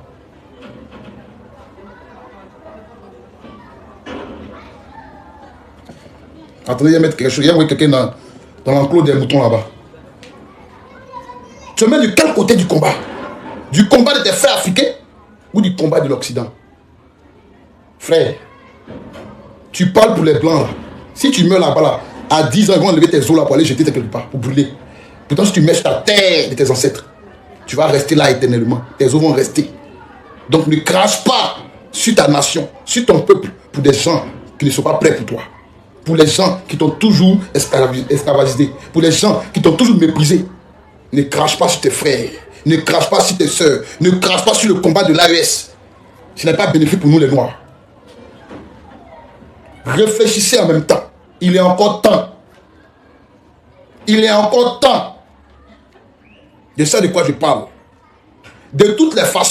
Attendez, il y a mettre quelque chose. Il y a quelqu'un dans l'enclos des moutons là-bas. Tu te mets de quel côté du combat? Du combat de tes frères africains ou du combat de l'Occident? Frère, tu parles pour les blancs là. Si tu meurs là-bas là, à 10 ans, ils vont enlever tes os là pour aller jeter quelque part, pour brûler. Pourtant, si tu mets sur la terre de tes ancêtres, tu vas rester là éternellement. Tes os vont rester. Donc ne crache pas sur ta nation, sur ton peuple, pour des gens qui ne sont pas prêts pour toi. Pour les gens qui t'ont toujours esclavagisé. Pour les gens qui t'ont toujours méprisé. Ne crache pas sur tes frères. Ne crache pas sur tes soeurs. Ne crache pas sur le combat de l'AES. Ce n'est pas bénéfique pour nous les Noirs. Réfléchissez en même temps. Il est encore temps. Il est encore temps. Je sais de quoi je parle. De toutes les façons.